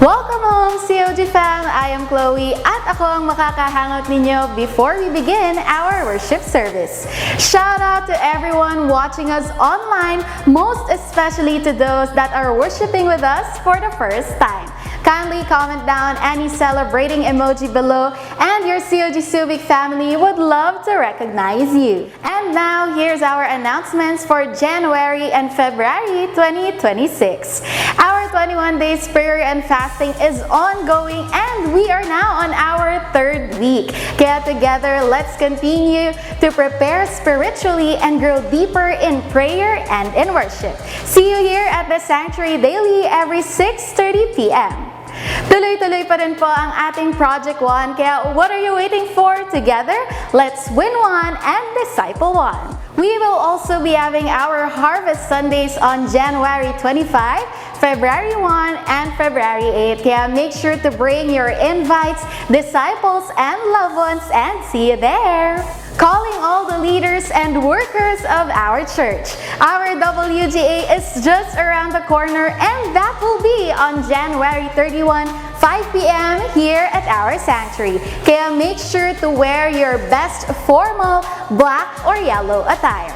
Welcome home, COG fam! I am Chloe at ako ang makakahangot ninyo before we begin our worship service. Shout out to everyone watching us online, most especially to those that are worshiping with us for the first time. Kindly comment down any celebrating emoji below and your COG Subic family would love to recognize you. And now, here's our announcements for January and February 2026. Our 21 days prayer and fasting is ongoing and we are now on our third week. Kaya together, let's continue to prepare spiritually and grow deeper in prayer and in worship. See you here at the Sanctuary daily every 6:30 p.m. Tuloy-tuloy pa rin po ang ating Project One, kaya what are you waiting for? Together, let's win one and disciple one. We will also be having our Harvest Sundays on January 25, February 1, and February 8. Kaya make sure to bring your invites, disciples, and loved ones, and see you there. Calling all the leaders and workers of our church. Our WGA is just around the corner and that will be on January 31, 5 p.m. here at our sanctuary. Kaya make sure to wear your best formal black or yellow attire.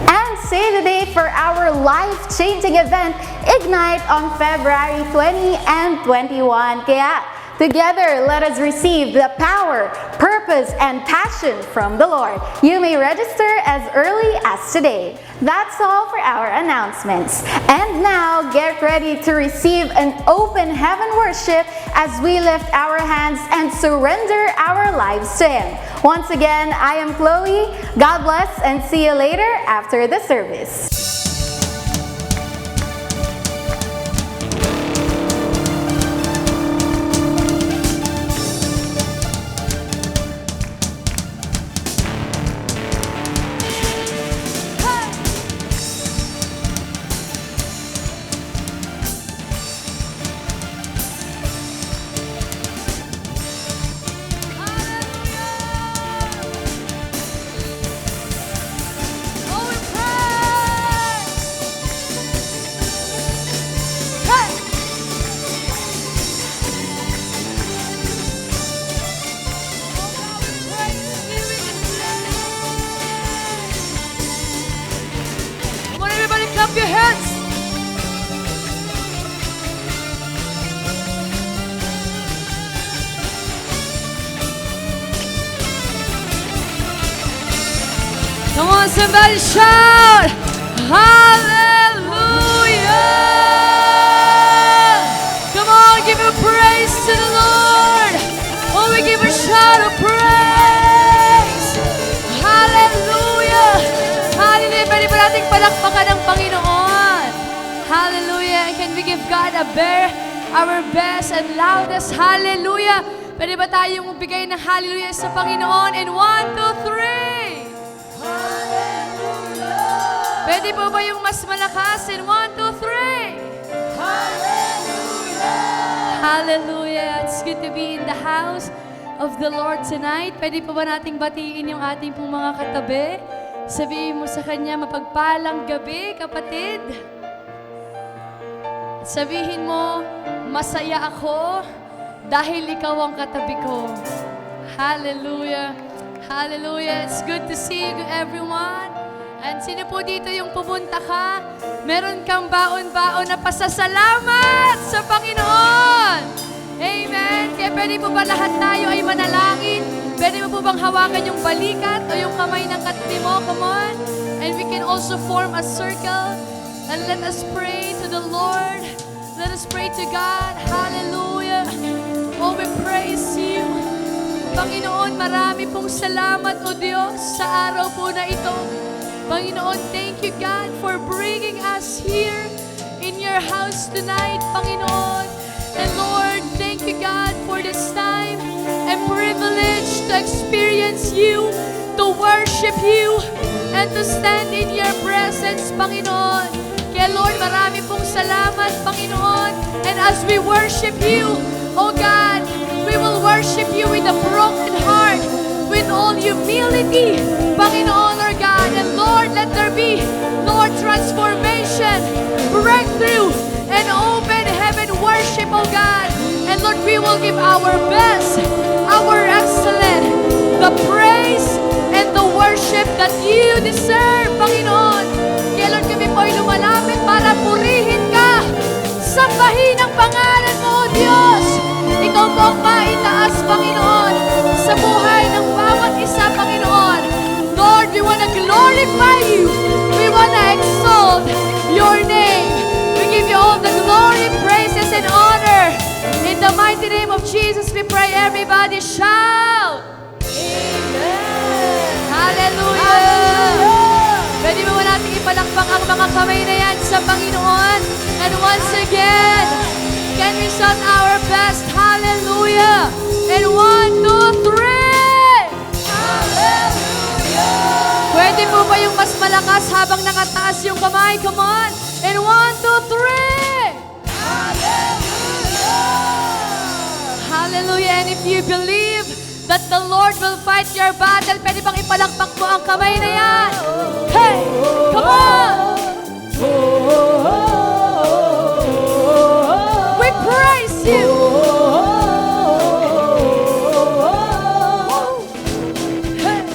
And save the date for our life-changing event, Ignite, on February 20 and 21. Kaya together, let us receive the power, purpose, and passion from the Lord. You may register as early as today. That's all for our announcements. And now, get ready to receive an open heaven worship as we lift our hands and surrender our lives to Him. Once again, I am Chloe. God bless and see you later after the service. Clap your hands. Come on, somebody shout hallelujah. Come on, give a praise to the Lord. Oh, we give a shout of praise. Hallelujah. Hallelujah. Pwede ba nating palakpakan ng Panginoon? Hallelujah. And can we give God our best and loudest hallelujah? Pwede ba tayong bigay ng hallelujah sa Panginoon? And 1, 2, 3. Hallelujah. Pwede po ba yung mas malakas? And 1, 2, 3. Hallelujah. Hallelujah. It's good to be in the house of the Lord tonight. Pwede po ba nating batiin yung ating pong mga katabi? Sabihin mo sa kanya, mapagpalang gabi, kapatid. Sabihin mo, masaya ako dahil ikaw ang katabi ko. Hallelujah. Hallelujah. It's good to see you, everyone. And sino po dito yung pupunta ka? Meron kang baon-baon na pasasalamat sa Panginoon. Amen. Kaya pwede po ba lahat tayo ay manalangin? Pwede mo po bang hawakan yung balikat o yung kamay ng katabi mo? Come on. And we can also form a circle. And let us pray to the Lord. Let us pray to God. Hallelujah. Oh, we praise you. Panginoon, marami pong salamat, O Diyos, sa araw po na ito. Panginoon, thank you, God, for bringing us here in your house tonight, Panginoon. And Lord, thank you, God, for this time and privilege to experience you, to worship you, and to stand in your presence, Panginoon. Kaya Lord, marami pong salamat, Panginoon. And as we worship you, oh God, we will worship you with a broken heart, with all humility, Panginoon, our God. And Lord, let there be, Lord, transformation, breakthrough, and open heaven worship, oh God. And Lord, we will give our best, our excellent, the praise and the worship that you deserve, Panginoon. Kaya Lord, kami po'y lumalapit para purihin ka. Sambahin ang pangalan mo, O Diyos. Ikaw po ang maitaas, Panginoon, sa buhay ng bawat isa, Panginoon. Lord, we want to glorify you. We want to exalt your name. We give you all the glory, praises, and honor. In the mighty name of Jesus, we pray. Everybody shout. Amen. Hallelujah. Pwede mo natin ipalakpak ang mga kamay na yan sa Panginoon. And once again, can we shout our best? Hallelujah. And 1, 2, 3. Hallelujah. Pwede po ba yung mas malakas habang nakataas yung kamay? Come on. And 1, 2, 3. Hallelujah. Hallelujah. And if you believe that the Lord will fight your battle, pwede bang ipalakpak mo ang kamay na yan? Hey! Come on! We praise you! Hey!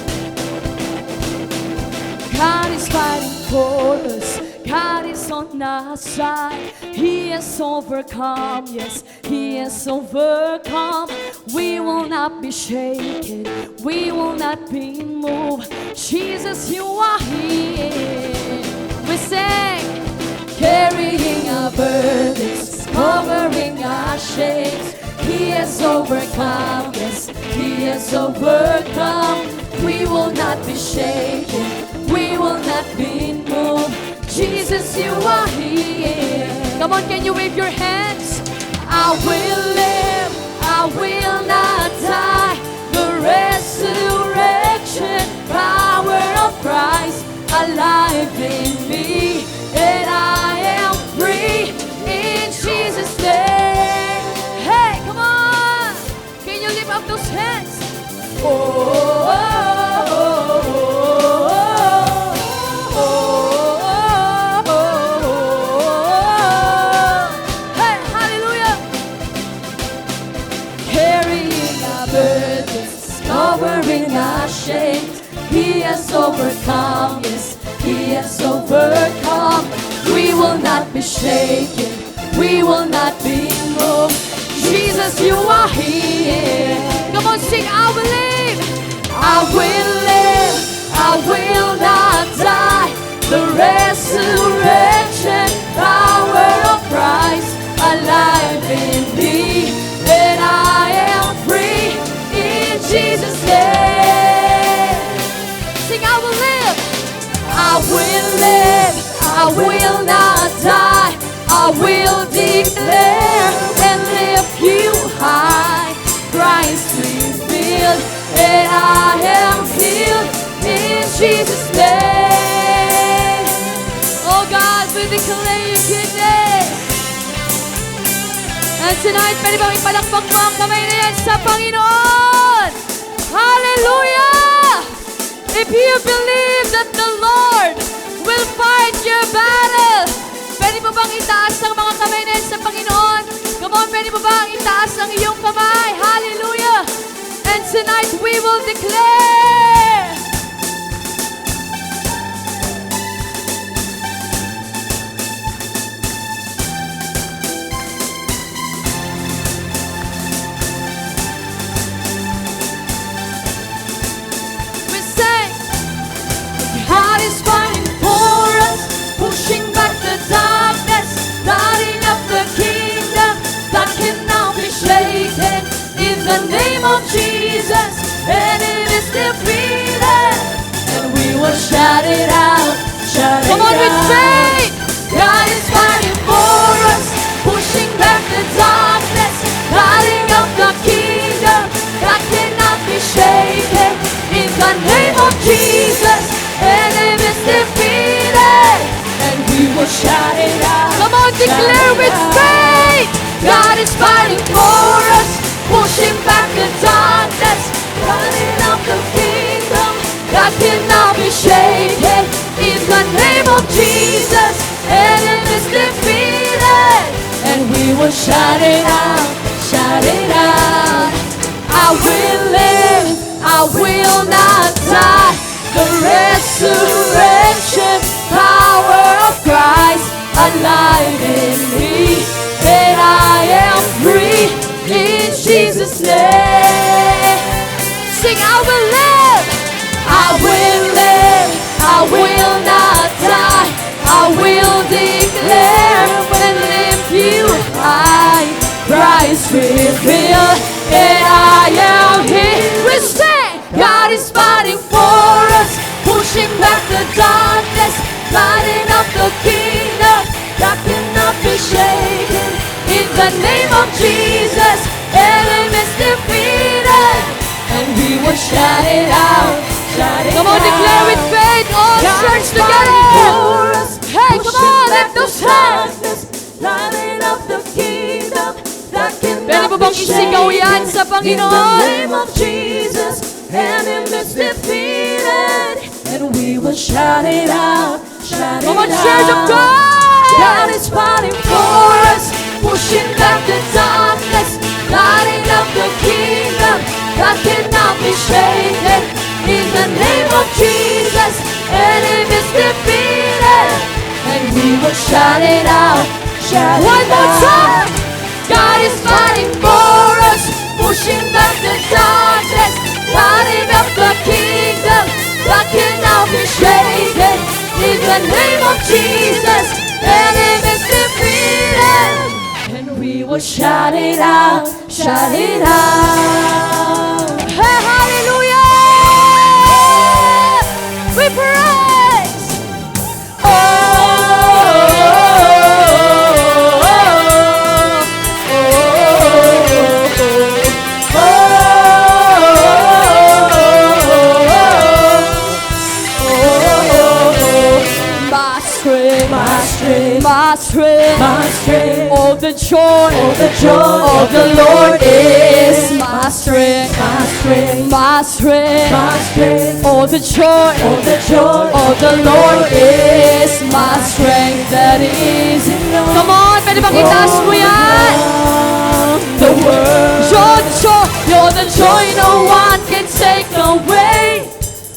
God is fighting for us. God is on our side. He has overcome, yes, He has overcome. We will not be shaken, we will not be moved. Jesus, you are here. We sing, carrying our burdens, covering our shames. He has overcome, yes, He has overcome. We will not be shaken, we will not be moved. Jesus, you are here. Come on, can you wave your hands? I will live, I will not die. The resurrection power of Christ alive in me, and I am free in Jesus' name. Hey, come on! Can you lift up those hands? Oh, oh, oh, oh, oh, oh, oh. Hey, hallelujah! Carrying our burdens, covering our shames. He has overcome, yes, He has overcome. We will not be shaken, we will not be moved. Jesus, you are here. Come on, sing, I will live, I will live, I will not die. The resurrection power of Christ alive in me, and I am free in Jesus' name. Sing, I will live, I will live, I will not die. I will declare and lift you high. Christ revealed, and I am healed in Jesus' name. Oh God, we declare your goodness. And tonight, pwede bang ipalakpak mo ang kamay na yan sa Panginoon? Hallelujah! If you believe that the Lord will fight your battle, pwede mo bang itaas ang mga kamay na yan sa Panginoon? Come on, pwede mo bang itaas ang iyong kamay? Hallelujah! And tonight we will declare, we say, God is fighting for us, pushing back the darkness, lighting up the kingdom that cannot be shaken. In the name of Jesus, and it is defeated, and we will shout it out, shout it out. Come on with faith. God is fighting for us, pushing back the darkness, lighting up the kingdom that cannot be shaken. In the name of Jesus, and it is defeated, and we will shout it out. Come on, declare with faith. God is fighting for us, pushing back the darkness, lighting up the kingdom that cannot be shaken. In the name of Jesus, and it is defeated, and we will shout it out, shout shout it out. I will live, I will not die. The resurrection power of Christ alive in me. That I am free in Jesus' name. Sing, I will live, I will live, I will not die. I will declare when live you high. Christ revealed, and I am here. We sing, God is fighting for us, pushing back the darkness, lighting up the kingdom that cannot be shaken. In the name of Jesus, enemies defeated, and we will shout it out. Come on, declare with faith, all church together. Hey, come on, lift those hands. Lighting up the kingdom that cannot be shaken. Sa Panginoon. In the name of Jesus, enemies defeated, and we will shout it out. Shout it out. Come on, church of God. God is fighting for us, pushing back the darkness, lighting up the kingdom that cannot be shaken. In the name of Jesus, enemies defeated, and we will shout it out. Shout one it more time. God is fighting for us, pushing back the darkness, lighting up the kingdom that cannot be shaken. In the name of Jesus, enemies defeated, and we will shout it out. Shout it out. Hey, hallelujah! We praise. My strength, all the joy of the Lord is my strength, my strength, all the joy of the Lord is my strength. That is enough. Come on, pwede bang itaas mo yan? The world, you're the joy no one can take away.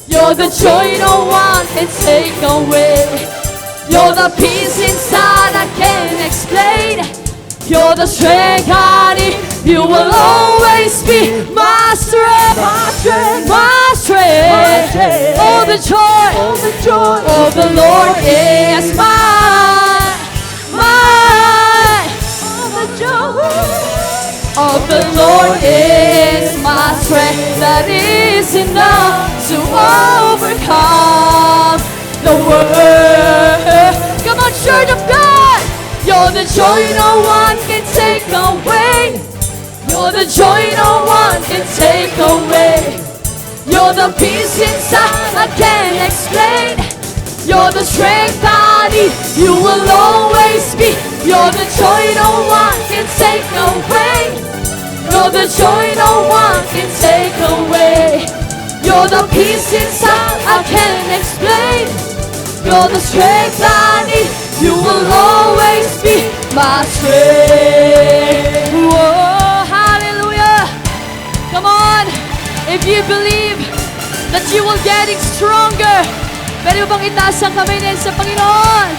You're the joy no one can take away. You're the peace inside I can't explain. You're the strength I need. You will always be my strength, my strength, my strength. All the joy of the Lord is mine, mine. All the joy of the Lord is my strength. That is enough to overcome the world. Come on, church of God. You're the joy no one can take away. You're the joy no one can take away. You're the peace inside I can't explain. You're the strength I need. You will always be. You're the joy no one can take away. You're the joy no one can take away. You're the peace inside I can't explain. You're the strength I need. You will always be my strength. Whoa, hallelujah. Come on. If you believe that you will getting stronger, pwede mo bang itaas ang kamay niya sa Panginoon?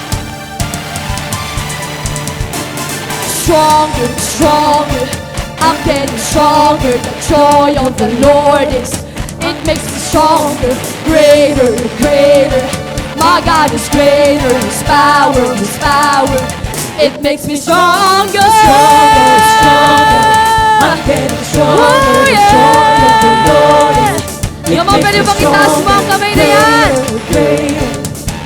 Stronger, stronger. I'm getting stronger. The joy of the Lord is, it makes me stronger. Greater, greater. My God is greater, His power, it makes me stronger. Stronger, stronger. I'm getting stronger. The joy of the Lord is, it makes me stronger. Greater, greater.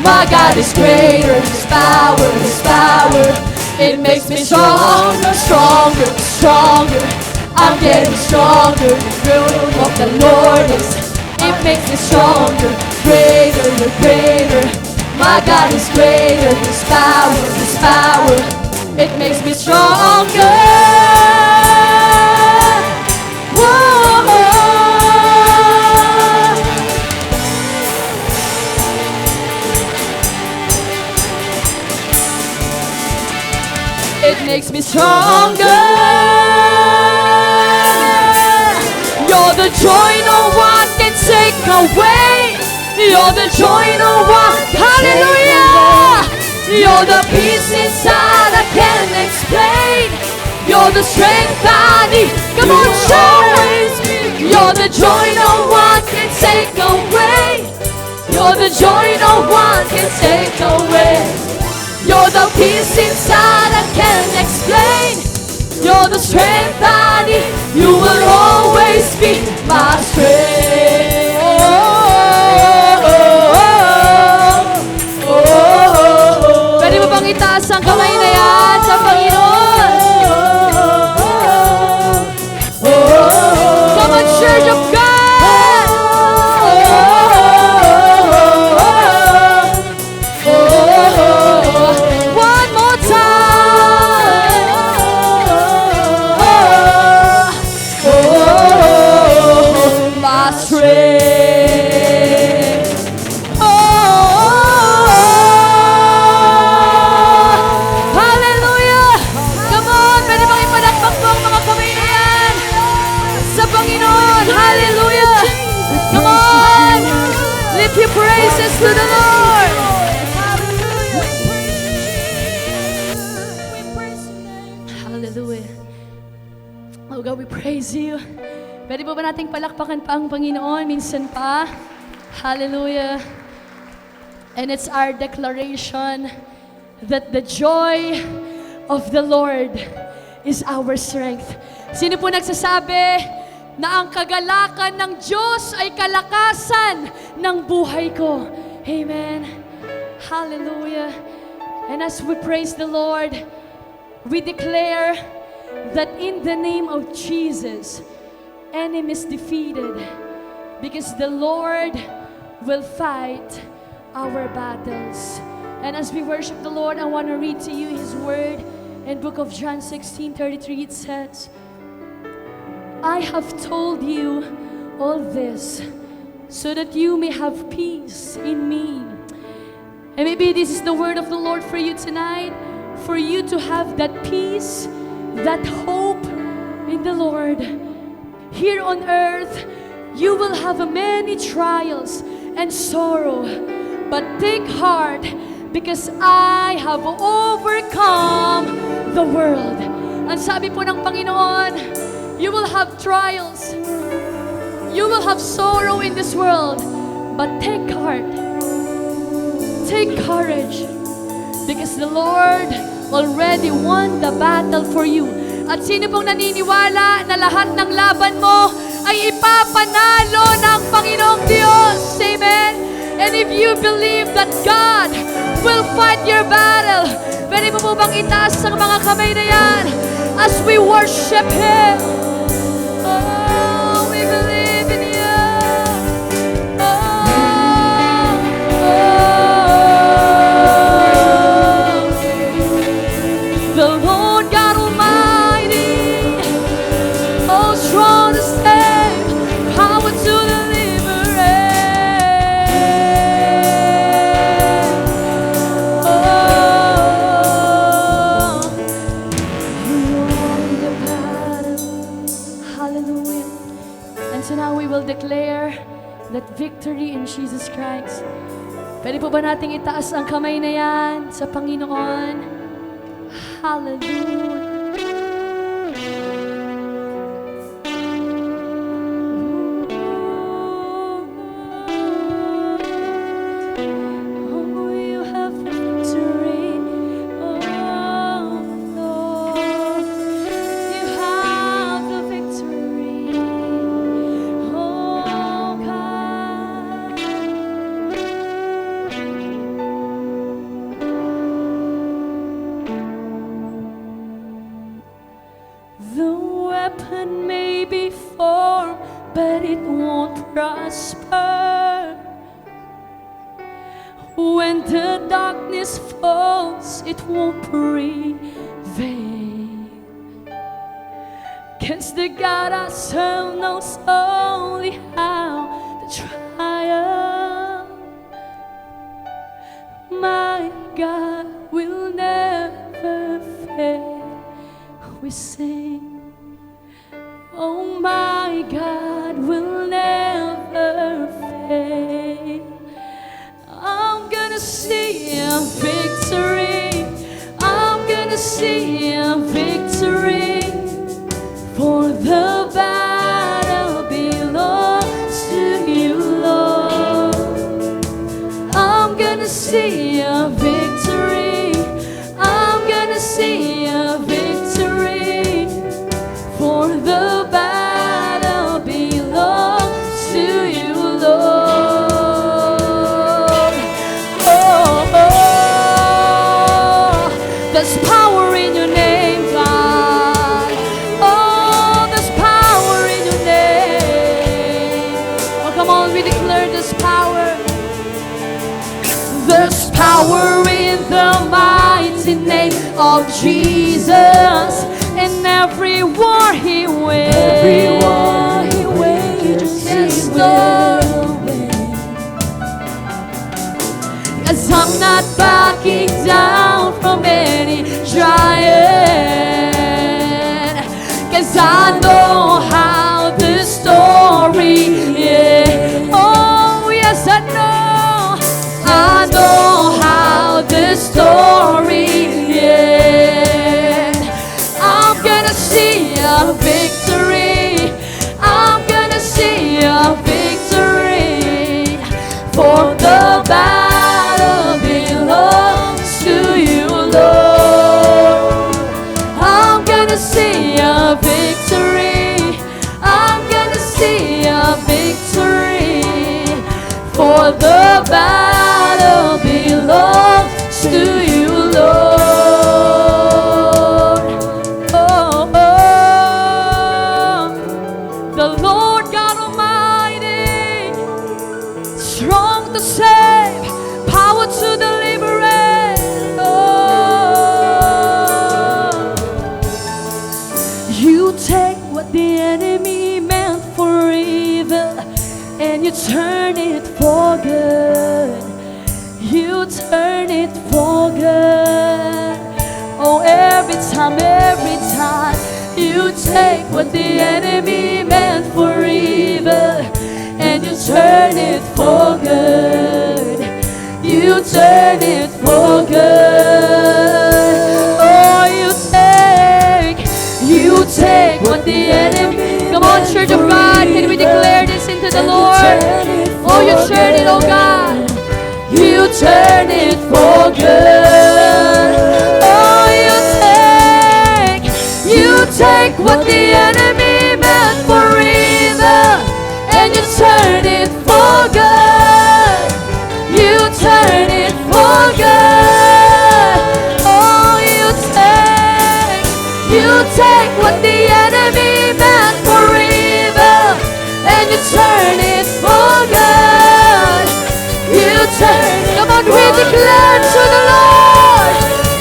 My God is greater, His power, it makes me stronger, stronger, stronger. I'm getting stronger. The joy of the Lord is, it makes me stronger. Greater, greater. My God is greater. His power, it makes me stronger. Whoa. It makes me stronger. the joy no one can take away. You're the joy no one, hallelujah. You're the peace inside I can't explain. You're the strength I need. Come on, shout. You're the joy no one can take away. You're the joy no one can take away. You're the peace inside I can't explain. You're the strength I need. You will always be my strength. Pwede mo bang itaas ang kamay na yan sa Panginoon? Come on, Church of God! One more time! My strength. Hallelujah! Come on, pwede bang ipadakpak po ang mga kamay na yan sa Panginoon? Hallelujah! Come on! Lift your praises to the Lord! Hallelujah! Oh God, we praise you. Pwede po ba nating palakpakan pa ang Panginoon? Minsan pa. Hallelujah. And it's our declaration that the joy of the Lord is our strength. Sino po nagsasabi na ang kagalakan ng Diyos ay kalakasan ng buhay ko? Amen. Hallelujah. And as we praise the Lord, we declare that in the name of Jesus, enemies defeated, because the Lord will fight our battles. And as we worship the Lord, I want to read to you His word in book of John 16:33. It says, I have told you all this so that you may have peace in me. And maybe this is the word of the Lord for you tonight, for you to have that peace, that hope in the Lord. Here on earth, you will have many trials and sorrow, but take heart, because I have overcome the world. Ang sabi po ng Panginoon, you will have trials, you will have sorrow in this world, but take heart, take courage, because the Lord already won the battle for you. At sino pong naniniwala na lahat ng laban mo ay ipapanalo ng Panginoong Diyos? Amen? And if you believe that God will fight your battle, pwede mo bang itaas ang mga kamay na yan as we worship Him? Oh, we believe in You. The Lord God Almighty, oh, strong to save, power to deliver. Oh, you won the battle. Hallelujah. And so now we will declare that victory in Jesus Christ. Pwede po ba nating itaas ang kamay na yan sa Panginoon? Hallelujah. Oh, you have the victory. Oh, Lord, you have the victory. Oh, God. The weapon may be formed, but it won't prosper. When the darkness falls, it won't prevail. 'Cause the God I serve knows only how to triumph. My God will never fail. We sing, oh, my God will gonna see a victory, for the battle belongs to you, Lord. I'm gonna see a victory. I'm gonna see a victory, for the battle belongs to you, Lord. Oh, oh, there's power in your name, God. Oh, there's power in your name. Oh, come on, we declare this power. There's power in the mighty name of Jesus, and every war He wages, yes, Lord. 'Cause I'm not backing down from any giant, 'cause I know how the story is. Oh, yes, I know how the story ends. I'm gonna see a victory. I'm gonna see a victory, for the battle belongs to you, Lord. I'm gonna see a victory. I'm gonna see a victory, for the battle belongs to you, Lord. Oh, oh, the Lord God Almighty, strong to save, power to deliver. Oh, you take what the enemy meant for evil, and you turn it for good. You turn it for good. Oh, every time, you take what the enemy meant for evil, and you turn it for good. You turn it for good. Oh, you take what the enemy. Come on, Church of God, can we declare this into the Lord? Oh, you turn it, oh God. You turn it for good. Oh, you take what the enemy meant for evil, and you turn it for good. You turn it for good. Oh, you take what the enemy meant for evil, and you turn it for good. You turn it. Come on, we declare to the Lord,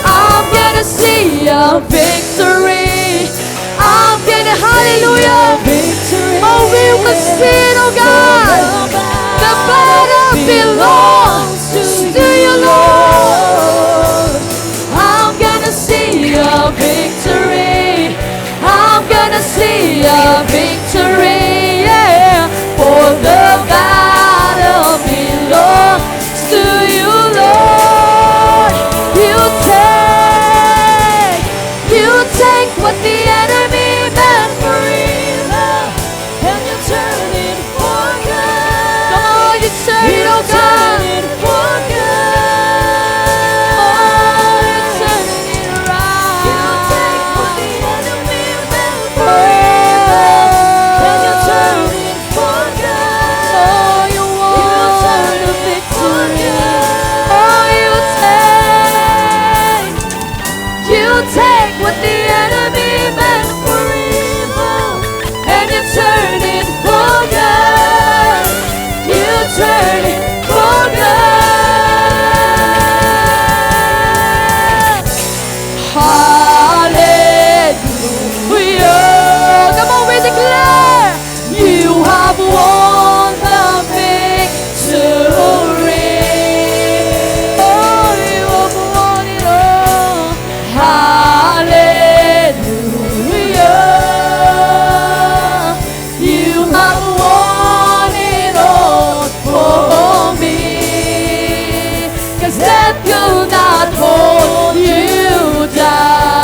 I'm gonna see a victory. I'm gonna, hallelujah, victory. Oh, we will see it, oh God. The battle belongs to you, Lord. I'm gonna see a victory. I'm gonna see a victory, yeah, for the battle belongs to you, Lord. You take what the enemy meant for evil, and you turn it for good. Come on, you turn it, oh God. You turn it for good. Oh, you turn it around. You take what the enemy meant for evil, and you turn it for good. Oh, you turn the victory. Oh, you take what the enemy meant for evil, and you turn it for good. You turn it for good. Hallelujah. Come on, we declare, you have won the victory. Oh, you have won it all. Hallelujah. You have won it all for me. 'Cause death could not hold you down.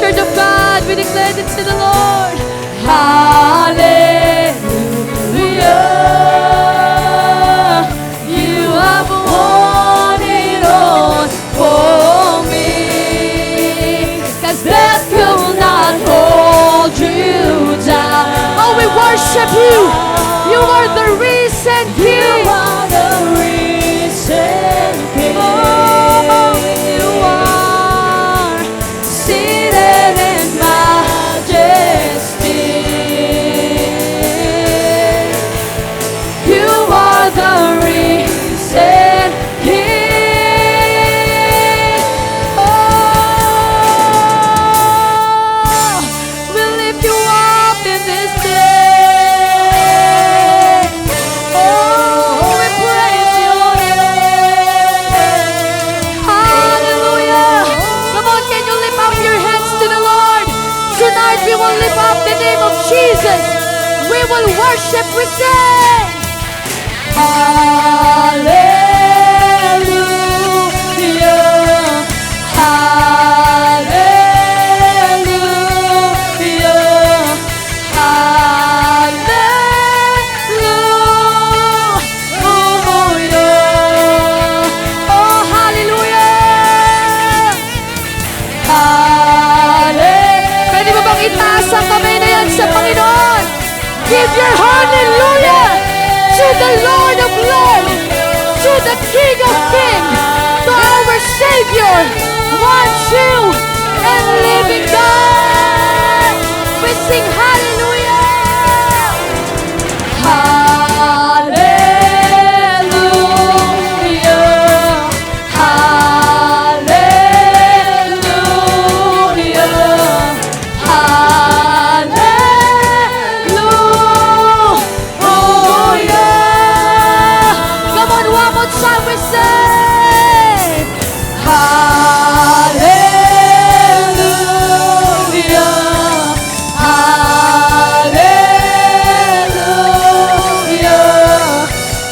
Church of God, we declare it to the Lord. Hallelujah. You have won it all for me. 'Cause death will not hold you down. Oh, we worship you. You are the risen King. You are the risen King. Oh, you are seated in majesty. You are the risen King. Oh, we lift you up in this day. Oh, we praise your name. Hallelujah. Come on, can you lift up your hands to the Lord? Tonight we will lift up the name of Jesus. We will worship, we sing. Hallelujah. Hallelujah. Hallelujah. Oh, hallelujah. Hallelujah. Pwede mo bang itaas ang kamay na yan sa Panginoon? Give your hallelujah to the Lord of Lords, to the King of Kings, to our Savior, one true and living God. We sing hallelujah. Hallelujah. Hallelujah. Hallelujah. Come on, one more time we say hallelujah. Hallelujah.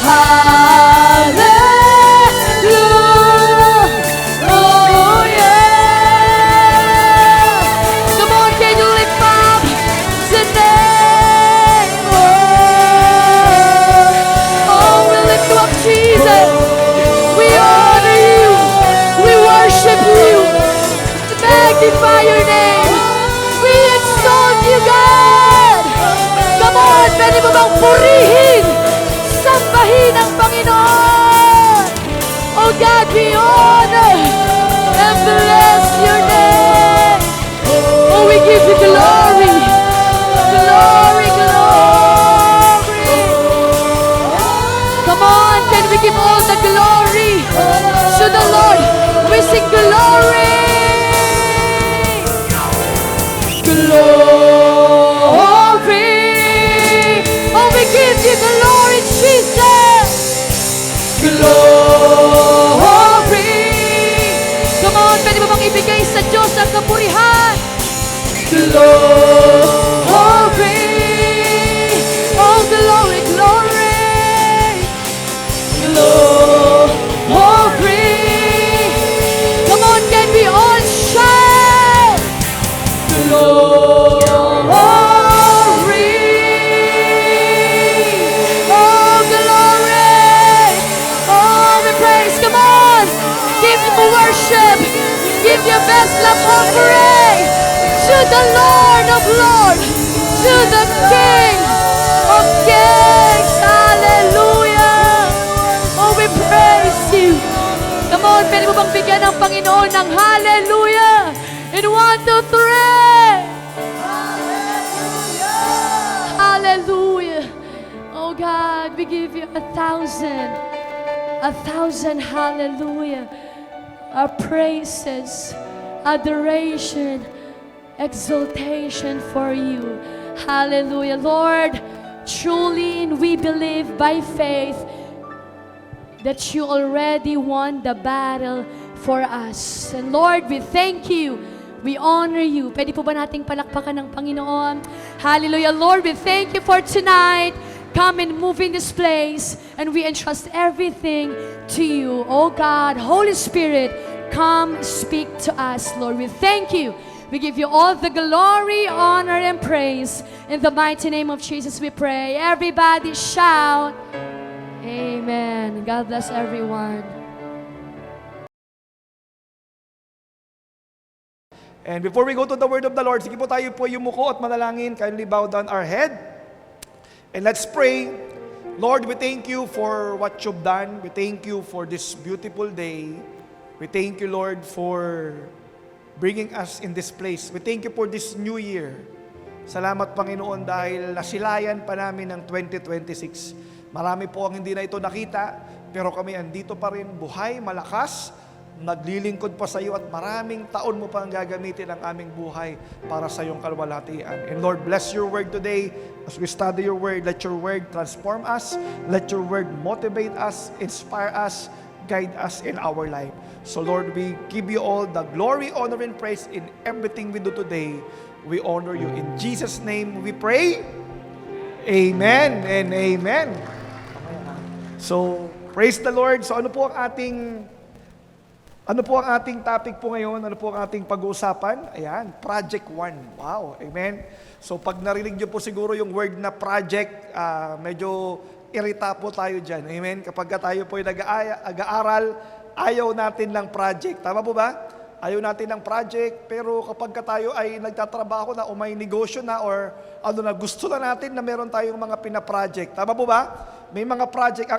Hallelujah. Come on, can you lift up the name? Oh, we lift you up, Jesus. We honor you. We worship you. Magnify your name. We exalt you, God. Come on, pwede mo bang purihin, sambahin ang Panginoon. Oh God, we honor and bless your name. Oh, we give you glory. Glory, glory. Come on, can we give all the glory to the Lord? We sing glory. Glory. Oh, we give you glory, Jesus. Glory. Come on, pwede mo bang ibigay sa Diyos ang kapurihan? Glory. Oh, glory, glory. Glory. Come on, can we all shout? Glory. Oh, glory. Oh, we praise. Come on. Give him worship. Give your best love offering to the Lord of Lords, to the King of Kings. Hallelujah. Oh, we praise you. Come on, pwede mo bang bigyan ng Panginoon ng hallelujah? In 1, 2, 3. Hallelujah. Oh God, we give you 1,000 hallelujah. Our praises, adoration, exaltation for you. Hallelujah. Lord, truly we believe by faith that you already won the battle for us. And Lord, we thank you. We honor you. Pwede po ba nating palakpakan ng Panginoon? Hallelujah. Lord, we thank you for tonight. Come and move in this place, and we entrust everything to you. Oh God, Holy Spirit, come speak to us, Lord. We thank you We give you all the glory, honor, and praise. In the mighty name of Jesus we pray. Everybody shout, Amen. God bless everyone. And before we go to the word of the Lord, sige po tayo po yumuko at manalangin. Kindly bow down our head. And let's pray. Lord, we thank you for what you've done. We thank you for this beautiful day. We thank you, Lord, for bringing us in this place. We thank you for this new year. Salamat, Panginoon, dahil nasilayan pa namin ng 2026. Marami po ang hindi na ito nakita, pero kami andito pa rin, buhay, malakas, naglilingkod pa sa iyo at maraming taon mo pang gagamitin ang aming buhay para sa iyong kalwalhatian. And Lord, bless your word today as we study your word. Let your word transform us. Let your word motivate us, inspire us, guide us in our life. So Lord, we give you all the glory, honor, and praise in everything we do today. We honor you. In Jesus' name we pray. Amen and amen. So, praise the Lord. So ano po ang ating topic po ngayon? Ano po ang ating pag-uusapan? Ayan, Project 1. Wow, amen. So pag narinig niyo po siguro yung word na project, medyo irita po tayo dyan. Amen. Kapag tayo po ay nag-aaral, ayaw natin ng project. Tama po ba? Ayaw natin ng project, pero kapag tayo ay nagtatrabaho na o may negosyo na or ano na, gusto na natin na meron tayong mga pina-project. Tama po ba? May mga project.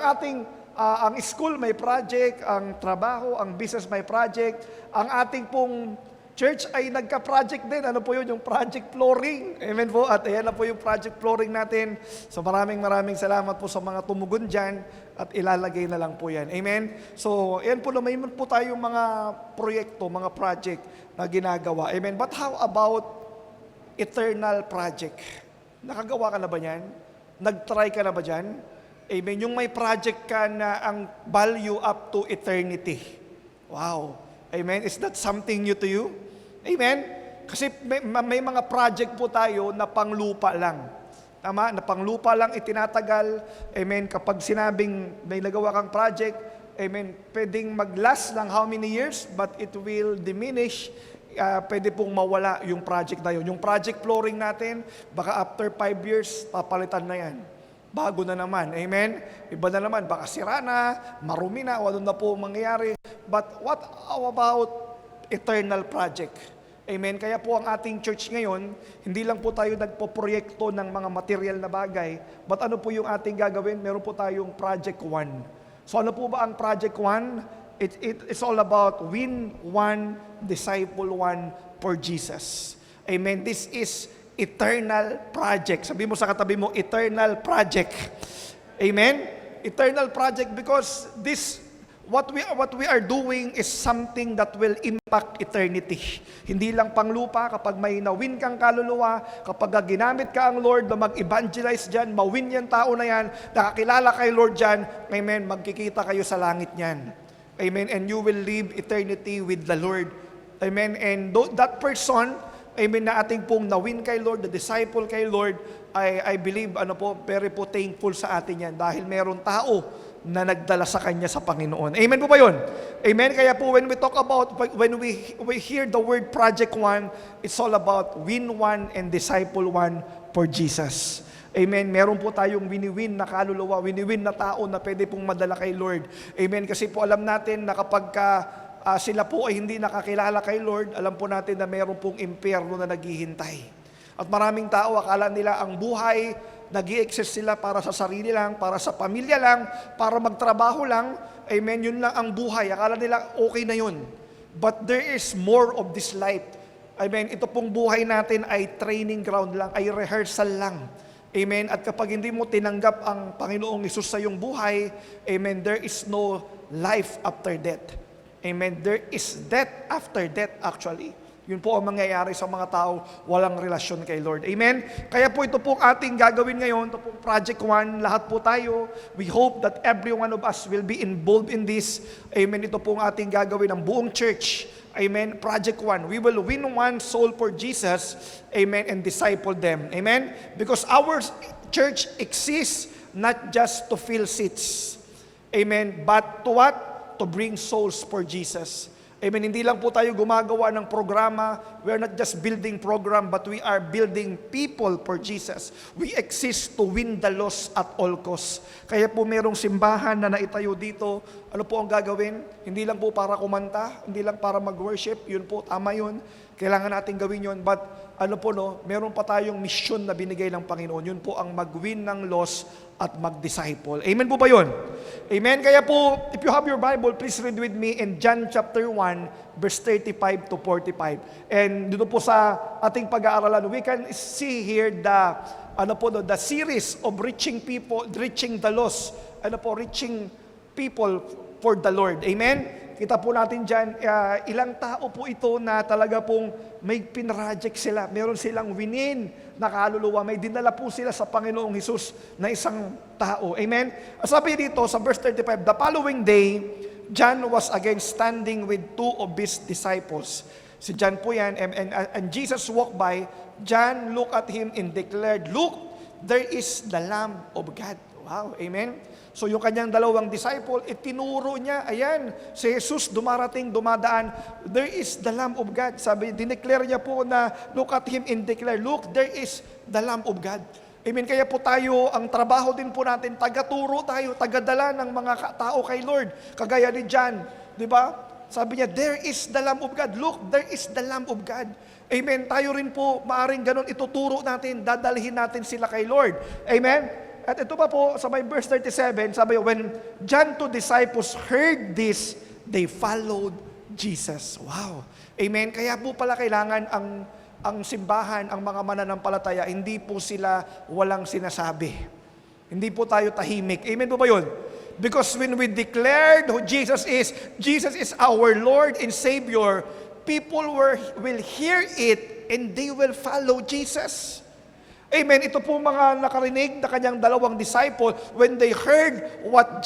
Ang school may project, ang trabaho, ang business may project, ang ating pong church ay nagka-project din. Ano po yun? Yung project flooring. Amen po. At ayan na po yung project flooring natin. So maraming salamat po sa mga tumugon dyan at ilalagay na lang po yan. Amen? So ayan po, may po tayong mga proyekto, mga project na ginagawa. Amen? But how about eternal project? Nakagawa ka na ba yan? Nag-try ka na ba dyan? Amen. Yung may project ka na ang value up to eternity. Wow. Amen. Is that something new to you? Amen. Kasi may mga project po tayo na panglupa lang. Tama? Na panglupa lang itinatagal. Amen. Kapag sinabing may nagawa kang project, amen, pwedeng mag-last ng how many years, but it will diminish. Pwede pong mawala yung project na yun. Yung project flooring natin, baka after 5 years, papalitan na yan. Bago na naman. Amen? Iba na naman. Baka sira na, marumi na, o ano na po mangyayari. But what about eternal project? Amen? Kaya po ang ating church ngayon, hindi lang po tayo nagpo-proyekto ng mga material na bagay, but ano po yung ating gagawin? Meron po tayong Project 1. So ano po ba ang Project 1? It's all about win one, disciple one for Jesus. Amen? This is eternal project. Sabi mo sa katabi mo, eternal project. Amen? Eternal project because what we are doing is something that will impact eternity. Hindi lang panglupa, kapag may nawin kang kaluluwa, kapag ginamit ka ang Lord na mag-evangelize dyan, mawin yan tao na yan, nakakilala kay Lord dyan, amen, magkikita kayo sa langit niyan. Amen? And you will live eternity with the Lord. Amen? And that person, amen, na ating pong nawin kay Lord, the disciple kay Lord, I believe, very po thankful sa atin yan dahil meron tao na nagdala sa Kanya sa Panginoon. Amen po ba yun? Amen? Kaya po when we talk about, when we hear the word Project 1, it's all about win one and disciple one for Jesus. Amen? Meron po tayong wini-win na kaluluwa, wini-win na tao na pwede pong madala kay Lord. Amen? Kasi po alam natin na kapag sila po ay hindi nakakilala kay Lord, alam po natin na meron pong impyerno na naghihintay. At maraming tao, akala nila ang buhay, nag-i-exist sila para sa sarili lang, para sa pamilya lang, para magtrabaho lang. Amen, yun lang ang buhay. Akala nila okay na yun. But there is more of this life. Amen, ito pong buhay natin ay training ground lang, ay rehearsal lang. Amen, at kapag hindi mo tinanggap ang Panginoong Hesus sa iyong buhay, amen, there is no life after death. Amen. There is death after death actually. Yun po ang mangyayari sa mga tao walang relasyon kay Lord. Amen? Kaya po ito po ating gagawin ngayon. Ito po Project 1. Lahat po tayo. We hope that every one of us will be involved in this. Amen. Ito po ang ating gagawin ng buong church. Amen. Project 1. We will win one soul for Jesus. Amen. And disciple them. Amen. Because our church exists not just to fill seats. Amen. But to what? To bring souls for Jesus. Amen. Hindi lang po tayo gumagawa ng programa. We're not just building program, but we are building people for Jesus. We exist to win the lost at all costs. Kaya po merong simbahan na naitayo dito. Ano po ang gagawin? Hindi lang po para kumanta, hindi lang para mag-worship. Yun po, tama yun. Kailangan natin gawin yun. But ano po no, meron pa tayong mission na binigay ng Panginoon. Yun po ang mag-win ng lost at mag-disciple. Amen po ba yun? Amen? Kaya po, if you have your Bible, please read with me in John chapter 1, verse 35 to 45. And dito po sa ating pag-aaralan, we can see here the series of reaching people, reaching the lost, reaching people for the Lord. Amen? Kita po natin dyan, ilang tao po ito na talaga pong may pinroject sila. Meron silang winin na kaluluwa. May dinala po sila sa Panginoong Hesus na isang tao. Amen? Sabi dito sa verse 35, the following day, John was again standing with two of his disciples. Si John po yan, and Jesus walked by. John looked at him and declared, "Look, there is the Lamb of God." Wow, amen? So yung kanyang dalawang disciple, itinuro niya, ayan, si Jesus dumadaan, there is the Lamb of God. Sabi, dineclare niya po na, look at him and declare, look, there is the Lamb of God. Amen, kaya po tayo, ang trabaho din po natin, tagaturo tayo, tagadala ng mga tao kay Lord. Kagaya ni John, di ba? Sabi niya, there is the Lamb of God. Look, there is the Lamb of God. Amen, tayo rin po, maaring ganun, ituturo natin, dadalhin natin sila kay Lord. Amen? At ito pa po, sa may verse 37, sabi, when John 2 disciples heard this, they followed Jesus. Wow. Amen. Kaya po pala kailangan ang simbahan, ang mga mananampalataya, hindi po sila walang sinasabi. Hindi po tayo tahimik. Amen po ba yun? Because when we declared who Jesus is our Lord and Savior, people will hear it and they will follow Jesus. Amen. Ito po mga nakarinig na kanyang dalawang disciple, when they heard what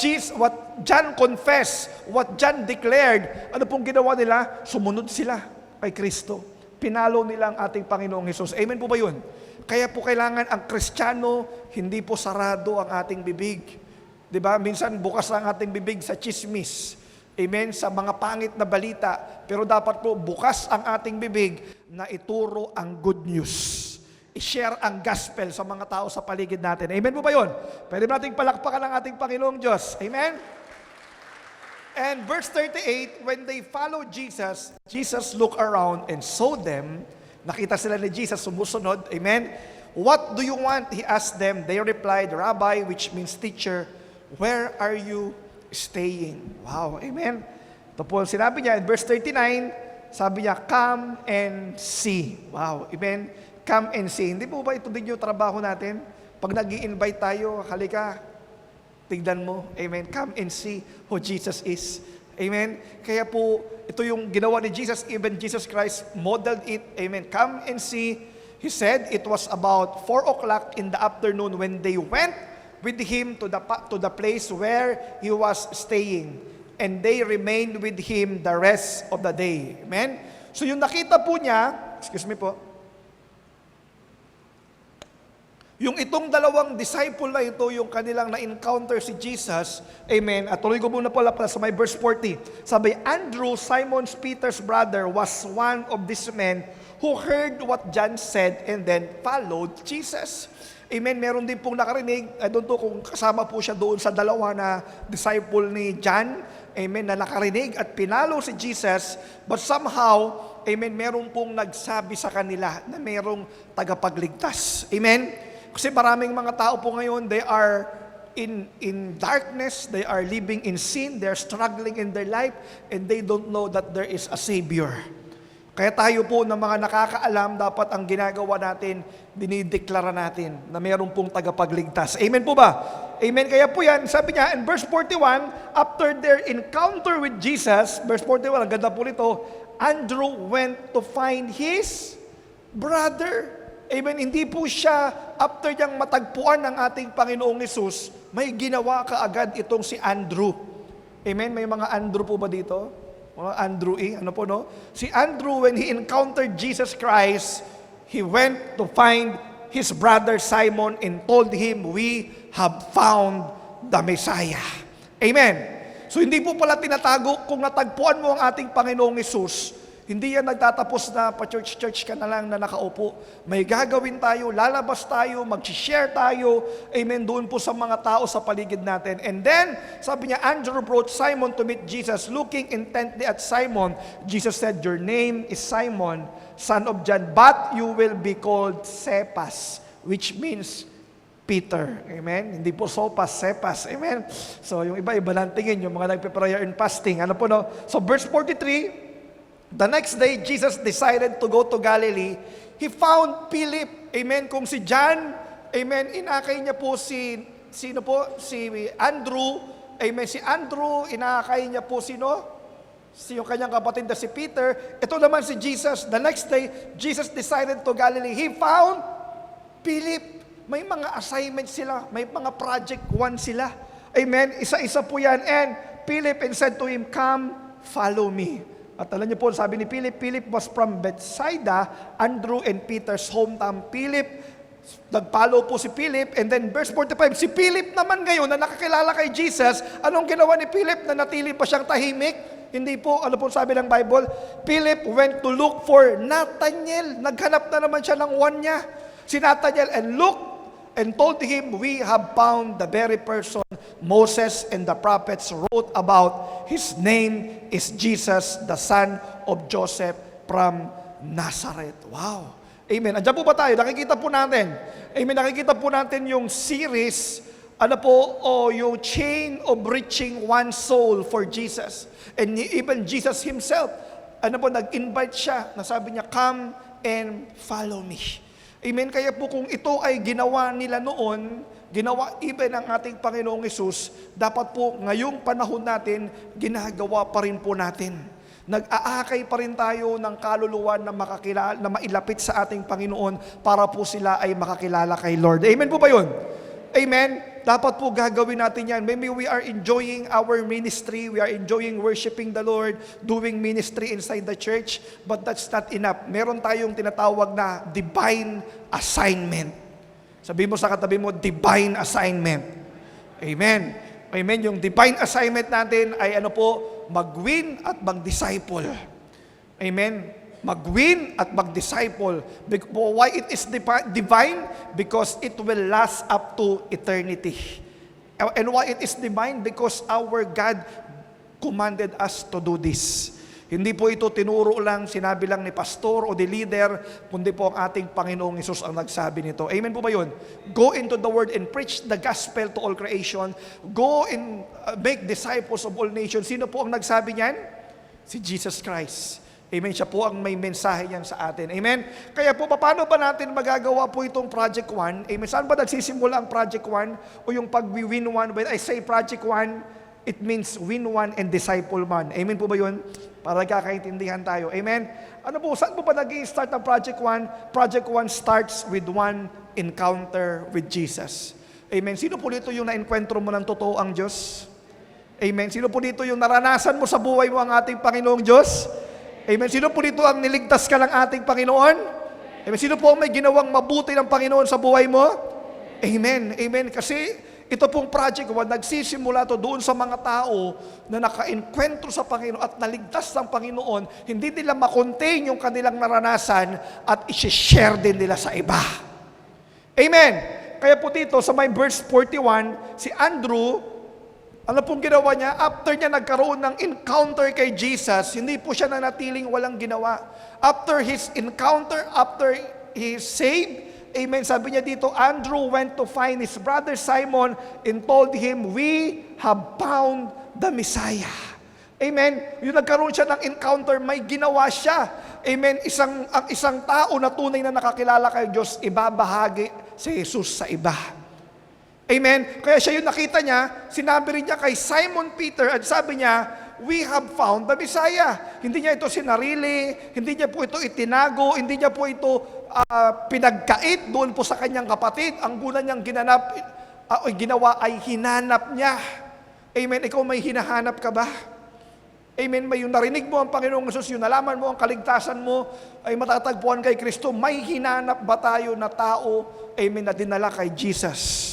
John confessed, what John declared, ano pong ginawa nila? Sumunod sila kay Kristo. Pinalo nila ang ating Panginoong Hesus. Amen po ba yun? Kaya po kailangan ang Kristiyano, hindi po sarado ang ating bibig. Diba? Minsan bukas ang ating bibig sa chismis. Amen? Sa mga pangit na balita. Pero dapat po bukas ang ating bibig na ituro ang good news. I-share ang gospel sa mga tao sa paligid natin. Amen po ba yun? Pwede nating palakpakan ang ating Panginoong Diyos. Amen? And verse 38, when they followed Jesus, Jesus looked around and saw them. Nakita sila ni Jesus sumusunod. Amen? What do you want? He asked them. They replied, Rabbi, which means teacher, where are you staying? Wow. Amen? Ito po sinabi niya in verse 39, sabi niya, come and see. Wow. Amen? Come and see. Hindi po ba ito din yung trabaho natin? Pag nag-i-invite tayo, halika, tignan mo. Amen. Come and see who Jesus is. Amen. Kaya po, ito yung ginawa ni Jesus, even Jesus Christ modeled it. Amen. Come and see. He said it was about 4 o'clock in the afternoon when they went with him to the place where he was staying. And they remained with him the rest of the day. Amen. So yung nakita po niya, excuse me po, yung itong dalawang disciple na ito, yung kanilang na-encounter si Jesus, amen, at tuloy ko muna pala sa may verse 40. Sabi, Andrew, Simon Peter's brother, was one of these men who heard what John said and then followed Jesus. Amen, meron din pong nakarinig, I don't know kung kasama po siya doon sa dalawa na disciple ni John, amen, na nakarinig at pinalo si Jesus, but somehow, amen, meron pong nagsabi sa kanila na merong tagapagligtas. Amen. Kasi maraming mga tao po ngayon, they are in darkness, they are living in sin, they are struggling in their life, and they don't know that there is a Savior. Kaya tayo po na mga nakakaalam, dapat ang ginagawa natin, dinideklara natin na mayroon pong tagapagligtas. Amen po ba? Amen. Kaya po yan, sabi niya in verse 41, after their encounter with Jesus, verse 41, ang ganda po nito, Andrew went to find his brother. Amen. Hindi po siya, after niyang matagpuan ng ating Panginoong Hesus, may ginawa kaagad itong si Andrew. Amen. May mga Andrew po ba dito? Mga Andrew ano po no? Si Andrew, when he encountered Jesus Christ, he went to find his brother Simon and told him, we have found the Messiah. Amen. So hindi po pala tinatago, kung natagpuan mo ang ating Panginoong Hesus, hindi yan nagtatapos na pa-church-church ka na lang na nakaupo. May gagawin tayo, lalabas tayo, mag-share tayo, amen, doon po sa mga tao sa paligid natin. And then, sabi niya, Andrew brought Simon to meet Jesus. Looking intently at Simon, Jesus said, "Your name is Simon, son of John, but you will be called Cephas," which means Peter. Amen? Hindi po sopas, Cephas. Amen? So, yung iba lang tingin, yung mga nagpe-prayer and fasting. Ano po, no? So, verse 43, the next day, Jesus decided to go to Galilee. He found Philip. Amen? Kung si John, amen, inakay niya po si Andrew. Amen? Si Andrew, inakay niya po yung kanyang kapatid na si Peter. Ito naman si Jesus. The next day, Jesus decided to Galilee. He found Philip. May mga assignment sila. May mga project 1 sila. Amen? Isa-isa po yan. And Philip said to him, "Come, follow me." At alam niyo po, sabi ni Philip, Philip was from Bethsaida, Andrew and Peter's hometown. Philip, nagpalo po si Philip, and then verse 45, si Philip naman ngayon na nakakilala kay Jesus, anong ginawa ni Philip? Nanatili pa siyang tahimik? Hindi po, ano po sabi ng Bible? Philip went to look for Nathanael. Naghanap na naman siya ng 1 niya. Si Nathanael, and looked and told him, "We have found the very person Moses and the prophets wrote about. His name is Jesus, the son of Joseph from Nazareth." Wow. Amen. Andiyan po ba tayo? Nakikita po natin. Amen. Nakikita po natin yung series, yung chain of reaching one soul for Jesus. And even Jesus himself, nag-invite siya, nasabi niya, "Come and follow me." Amen. Kaya po kung ito ay ginawa nila noon, ginawa even ng ating Panginoong Hesus, dapat po ngayong panahon natin, ginagawa pa rin po natin. Nag-aakay pa rin tayo ng kaluluwa na makakilala, na mailapit sa ating Panginoon para po sila ay makakilala kay Lord. Amen po ba yun? Amen? Dapat po gagawin natin yan. Maybe we are enjoying our ministry, we are enjoying worshiping the Lord, doing ministry inside the church, but that's not enough. Meron tayong tinatawag na divine assignment. Sabi mo sa katabi mo, divine assignment. Amen. Amen. Yung divine assignment natin ay mag-win at mag-disciple. Amen. Mag-win at mag-disciple. Why it is divine? Because it will last up to eternity. And why it is divine? Because our God commanded us to do this. Hindi po ito tinuro lang, sinabi lang ni pastor o the leader, kundi po ang ating Panginoong Hesus ang nagsabi nito. Amen po ba yun? Go into the word and preach the gospel to all creation. Go and make disciples of all nations. Sino po ang nagsabi niyan? Si Jesus Christ. Amen. Siya po ang may mensahe yan sa atin. Amen. Kaya po, paano ba natin magagawa po itong Project 1? Amen. Saan ba nagsisimula ang Project 1? O yung pag-win 1? When I say Project 1, it means win 1 and disciple 1. Amen po ba yun? Para kakaintindihan tayo. Amen. Saan po ba nag-i-start ang Project 1? Project 1 starts with one encounter with Jesus. Amen. Sino po dito yung na-enkwentro mo ng totoo ang Diyos? Amen. Sino po dito yung naranasan mo sa buhay mo ang ating Panginoong Diyos? Amen. Sino po dito ang niligtas ka ng ating Panginoon? Amen. Sino po ang may ginawang mabuti ng Panginoon sa buhay mo? Amen. Amen. Kasi ito pong project, nagsisimula to doon sa mga tao na naka-enkwentro sa Panginoon at naligtas ng Panginoon, hindi nila makontain yung kanilang naranasan at isi-share din nila sa iba. Amen. Kaya po dito sa may verse 41, si Andrew, ano pong ginawa niya? After niya nagkaroon ng encounter kay Jesus, hindi po siya nanatiling walang ginawa. After his encounter, after he is saved, amen, sabi niya dito, Andrew went to find his brother Simon and told him, "We have found the Messiah." Amen. Yung nagkaroon siya ng encounter, may ginawa siya. Amen. Ang isang tao na tunay na nakakilala kay Diyos, ibabahagi si Jesus sa iba. Amen. Kaya siya yung nakita niya, sinabi rin niya kay Simon Peter at sabi niya, "We have found the Messiah." Hindi niya ito sinarili, hindi niya po ito itinago, hindi niya po ito pinagkait doon po sa kanyang kapatid. Ang guna niyang ginawa ay hinanap niya. Amen. Ikaw may hinahanap ka ba? Amen. May yung narinig mo ang Panginoong Hesus, yung nalaman mo ang kaligtasan mo, ay matatagpuan kay Kristo. May hinanap ba tayo na tao, amen, na dinala kay Jesus?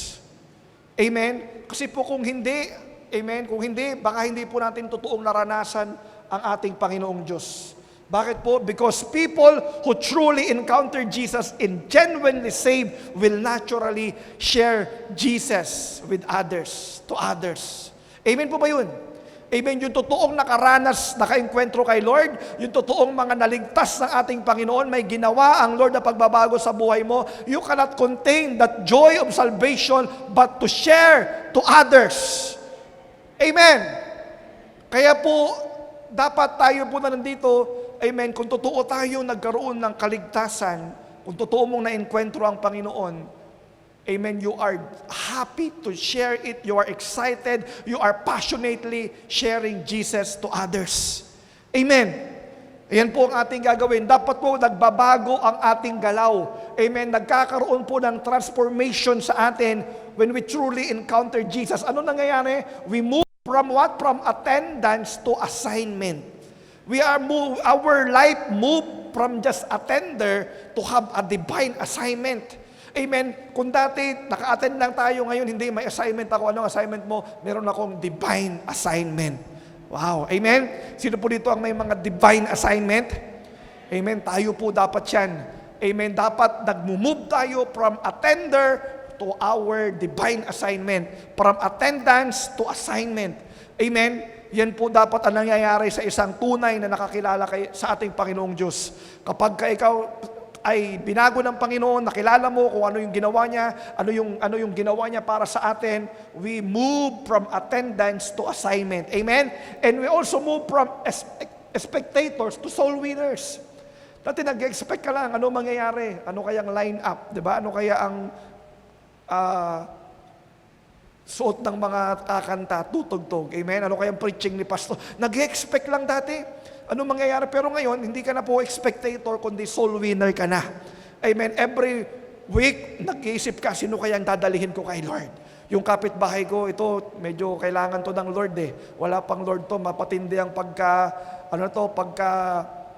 Amen? Kasi po kung hindi, Amen? Kung hindi, baka hindi po natin totoong naranasan ang ating Panginoong Diyos. Bakit po? Because people who truly encounter Jesus and genuinely saved will naturally share Jesus with others, to others. Amen po ba yun? Amen, yung totoong nakaranas, nakaenkwentro kay Lord, yung totoong mga naligtas ng ating Panginoon, may ginawa ang Lord na pagbabago sa buhay mo, you cannot contain that joy of salvation but to share to others. Amen. Kaya po, dapat tayo po na nandito, amen, kung totoo tayo nagkaroon ng kaligtasan, kung totoo mong naenkwentro ang Panginoon, amen, you are happy to share it, you are excited, you are passionately sharing Jesus to others. Amen. Ayan po ang ating gagawin. Dapat po nagbabago ang ating galaw. Amen. Nagkakaroon po ng transformation sa atin when we truly encounter Jesus. Ano nangyayari? We move from what? From attendance to assignment. Our life move from just attender to have a divine assignment. Amen. Kung dati, naka-attend lang tayo, ngayon hindi, may assignment ako. Anong assignment mo? Meron akong divine assignment. Wow. Amen. Sino po dito ang may mga divine assignment? Amen. Tayo po dapat yan. Amen. Dapat nag-move tayo from attender to our divine assignment. From attendance to assignment. Amen. Yan po dapat ang nangyayari sa isang tunay na nakakilala sa ating Panginoong Diyos. Kapag ka ikaw ay binago ng Panginoon, nakilala mo kung ano yung ginawa niya, ano yung ginawa niya para sa atin, we move from attendance to assignment. Amen? And we also move from spectators to soul winners. Dati nag-expect ka lang, ano mangyayari? Ano kayang line up? Diba? Ano kaya ang suot ng mga kakanta, tutugtog? Amen? Ano kayang preaching ni pastor? Nag-expect lang dati. Ano mangyayari? Pero ngayon, hindi ka na po spectator, kundi soul winner ka na. Amen. Every week, nag-iisip ka, sino kayang dadalihin ko kay Lord? Yung kapitbahay ko, ito, medyo kailangan to ng Lord eh. Wala pang Lord to, mapatindi ang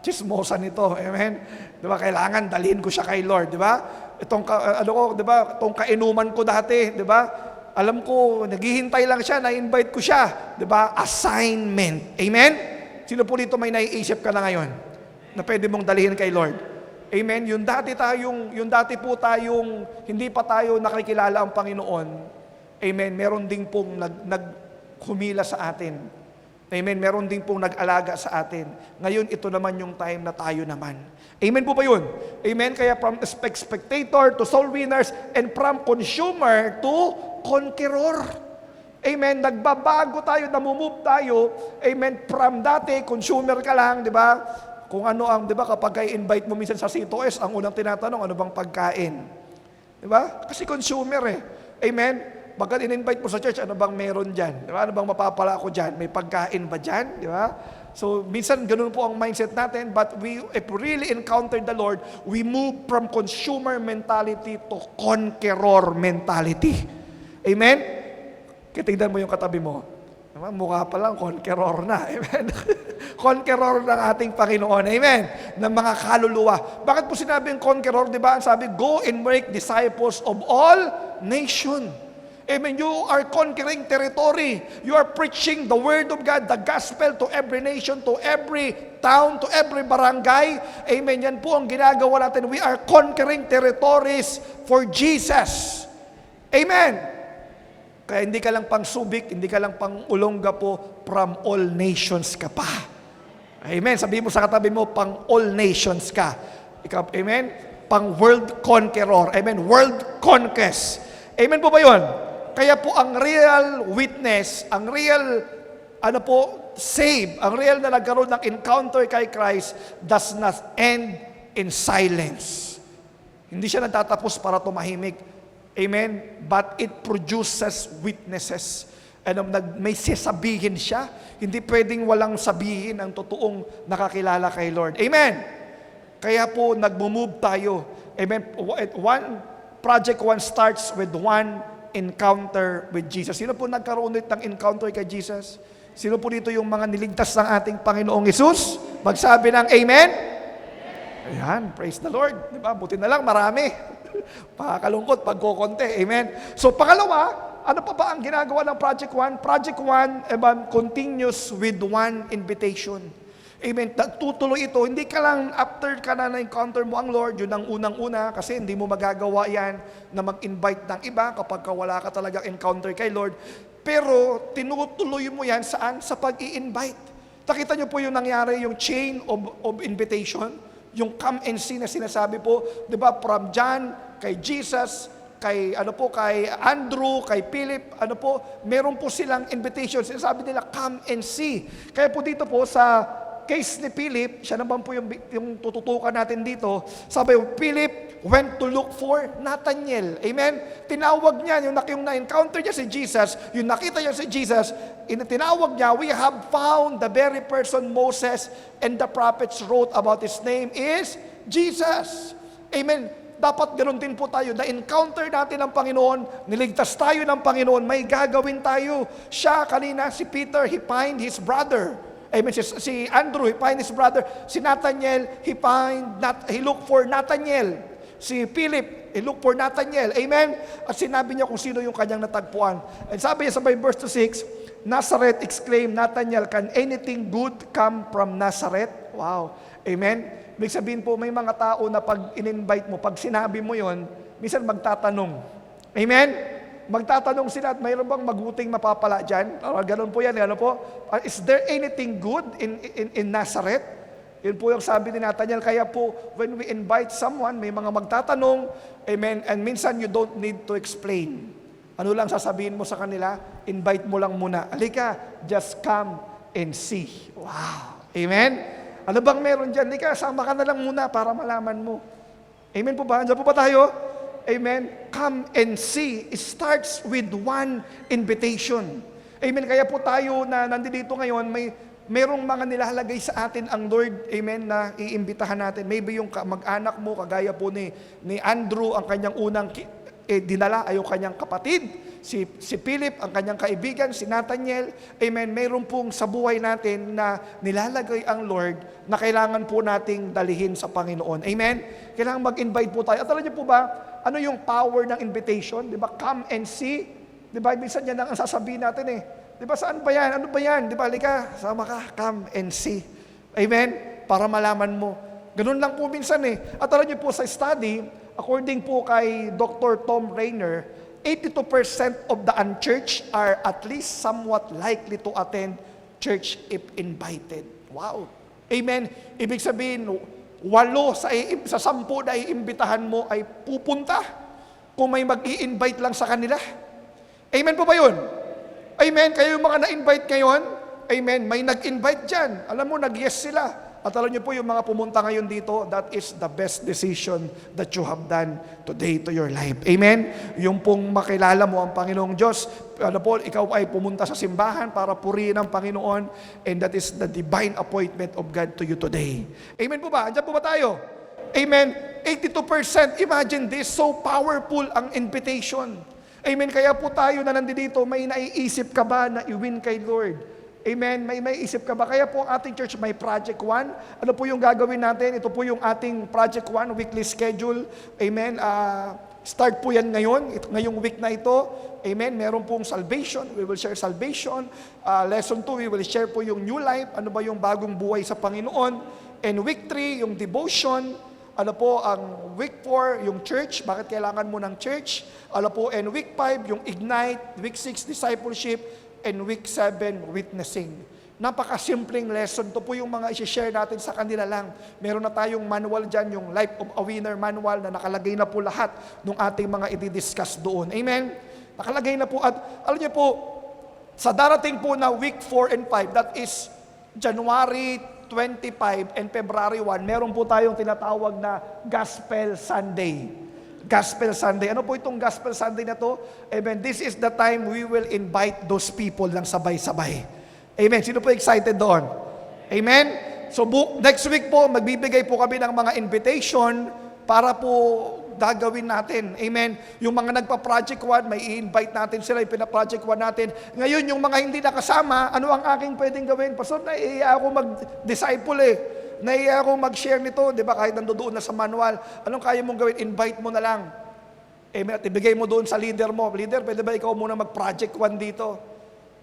chismosa nito. Amen. Diba? Kailangan dalhin ko siya kay Lord. Diba? Diba? Itong kainuman ko dati, diba? Alam ko, naghihintay lang siya, na-invite ko siya. Diba? Assignment. Amen. Sino po dito may naiisip ka na ngayon na pwede mong dalhin kay Lord? Amen? Yung dati po tayong hindi pa tayo nakikilala ang Panginoon, amen, meron din pong naghumila sa atin. Amen, meron din pong nag-alaga sa atin. Ngayon, ito naman yung time na tayo naman. Amen po ba yun? Amen? Kaya from spectator to soul winners and from consumer to conqueror. Amen. Nagbabago tayo, namumove tayo. Amen. From dati, consumer ka lang, di ba? Kung ano ang, di ba, kapag i-invite mo minsan sa C2S, ang unang tinatanong, ano bang pagkain? Di ba? Kasi consumer eh. Amen. Pagka in-invite mo sa church, ano bang meron dyan? Di ba? Ano bang mapapala ko dyan? May pagkain ba dyan? Di ba? So, minsan, ganun po ang mindset natin. But if we really encounter the Lord, we move from consumer mentality to conqueror mentality. Amen? Kitignan mo yung katabi mo. Mukha pa lang, conqueror na. Amen? Conqueror ng ating Panginoon. Amen? Ng mga kaluluwa. Bakit po sinabing conqueror? Diba? Sabi, go and make disciples of all nation. Amen? You are conquering territory. You are preaching the word of God, the gospel to every nation, to every town, to every barangay. Amen? Yan po ang ginagawa natin. We are conquering territories for Jesus. Amen? Kaya hindi ka lang pang Subic, hindi ka lang pang Olongapo, from all nations ka pa. Amen. Sabihin mo sa katabi mo, pang all nations ka. Ikaw, amen? Pang world conqueror. Amen. World conquest. Amen po ba yun? Kaya po ang real witness, ang real, save, ang real na nagkaroon ng encounter kay Christ does not end in silence. Hindi siya nagtatapos para tumahimik. Amen? But it produces witnesses. May sasabihin siya. Hindi pwedeng walang sabihin ang totoong nakakilala kay Lord. Amen? Kaya po, nag-move tayo. Amen? Project 1 starts with one encounter with Jesus. Sino po nagkaroon ulit ng encounter kay Jesus? Sino po dito yung mga niligtas ng ating Panginoong Hesus? Magsabi ng Amen? Ayan, praise the Lord. Diba? Buti na lang, marami. Pakakalungkot pag kukonti. Amen? So, pangalawa, Ano pa ba ang ginagawa ng Project 1? Project 1 continues with one invitation. Amen. Tutuloy ito. Hindi ka lang after ka na-encounter mo ang Lord, yun ang unang-una, kasi hindi mo magagawa yan na mag-invite ng iba kapag wala ka talagang encounter kay Lord. Pero tinutuloy mo yan saan? Sa pag-i-invite. Nakita niyo po yung nangyari, yung chain of invitation, yung come and see na sinasabi po, di ba, from John, kay Jesus, kay Andrew, kay Philip, meron po silang invitation. Sinasabi nila, come and see. Kaya po dito po sa case ni Philip, siya naman po yung tututukan natin dito. Sabi, Philip went to look for Nathanael. Amen? Tinawag niya, yung na-encounter niya si Jesus, yung nakita niya si Jesus, tinawag niya, we have found the very person Moses and the prophets wrote about his name is Jesus. Amen? Dapat ganoon din po tayo, na-encounter natin ang Panginoon, niligtas tayo ng Panginoon, may gagawin tayo. Siya kanina, si Peter, he find his brother. Amen. Si Andrew, he find his brother. Si Nathanael, he look for Nathanael. Si Philip, he look for Nathanael. Amen. At sinabi niya kung sino yung kanyang natagpuan. And sabi niya sa verse 6, Nazareth exclaimed, Nathanael, can anything good come from Nazareth? Wow. Amen. Ibig sabihin po, may mga tao na pag in-invite mo, pag sinabi mo yon, minsan magtatanong. Amen. Magtatanong sila at mayroon bang mabuting mapapala dyan? Ganun po yan. Is there anything good in Nazareth? Yun po yung sabi ni Nathanael. Kaya po, when we invite someone, may mga magtatanong, amen, and minsan you don't need to explain. Ano lang sasabihin mo sa kanila? Invite mo lang muna. Halika, just come and see. Wow. Amen? Ano bang meron dyan? Halika, sama ka na lang muna para malaman mo. Amen po ba? Diyan po ba tayo? Amen. Come and see. It starts with one invitation. Amen. Kaya po tayo na nandito ngayon, merong mga nilalagay sa atin ang Lord, amen, na iimbitahan natin. Maybe yung mag-anak mo, kagaya po ni Andrew, ang kanyang unang dinala ay yung kanyang kapatid. Si Philip, ang kanyang kaibigan, si Nathanael. Amen. Mayroon pong sa buhay natin na nilalagay ang Lord na kailangan po nating dalihin sa Panginoon. Amen. Kailangan mag-invite po tayo. At alam niyo po ba, ano yung power ng invitation? Di ba? Come and see. Di ba? Minsan yan ang sasabihin natin eh. Di ba? Saan ba yan? Ano ba yan? Di ba? Halika, sama ka. Come and see. Amen? Para malaman mo. Ganun lang po minsan eh. At alam niyo po sa study, according po kay Dr. Tom Rainer, 82% of the unchurched are at least somewhat likely to attend church if invited. Wow. Amen? Ibig sabihin, 8 sa 10 na iimbitahan mo ay pupunta kung may mag-i-invite lang sa kanila. Amen po ba yun? Amen. Kayo yung mga na-invite ngayon, amen, may nag-invite dyan. Alam mo, nag-yes sila. At alam niyo po yung mga pumunta ngayon dito, that is the best decision that you have done today to your life. Amen? Yung pong makilala mo ang Panginoong Diyos, ikaw ay pumunta sa simbahan para purihin ang Panginoon, and that is the divine appointment of God to you today. Amen po ba? Andiyan po ba tayo? Amen? 82%, imagine this, so powerful ang invitation. Amen? Kaya po tayo na nandito, may naiisip ka ba na i-win kay Lord? Amen. May isip ka ba? Kaya po ang ating church may Project 1. Ano po yung gagawin natin? Ito po yung ating Project 1 weekly schedule. Amen. Start po yan ngayon. Ngayong week na ito. Amen. Meron pong salvation. We will share salvation. Lesson 2, we will share po yung new life. Ano ba yung bagong buhay sa Panginoon? And week 3, yung devotion. Ano po ang week 4, yung church. Bakit kailangan mo ng church? Ano po, and week 5, yung ignite. Week 6, discipleship. And week 7, witnessing. Napakasimpleng lesson. Ito po yung mga isi-share natin sa kanila lang. Meron na tayong manual dyan, yung Life of a Winner manual na nakalagay na po lahat ng ating mga i-discuss doon. Amen? Nakalagay na po. At alam niyo po, sa darating po na week 4 and 5, that is January 25 and February 1, meron po tayong tinatawag na Gospel Sunday. Gospel Sunday. Ano po itong Gospel Sunday na to? Amen. This is the time we will invite those people lang sabay-sabay. Amen. Sino po excited doon? Amen. So next week po, magbibigay po kami ng mga invitation para po gagawin natin. Amen. Yung mga nagpa-Project 1, may i-invite natin sila, yung pina-Project 1 natin. Ngayon, yung mga hindi nakasama, ano ang aking pwedeng gawin? Pastor, naiiya ako mag-disciple eh. Naiiya akong mag-share nito, di ba? Kahit nandoon na sa manual. Anong kaya mong gawin? Invite mo na lang. Amen. At ibigay mo doon sa leader mo. Leader, pwede ba ikaw muna mag-project 1 dito?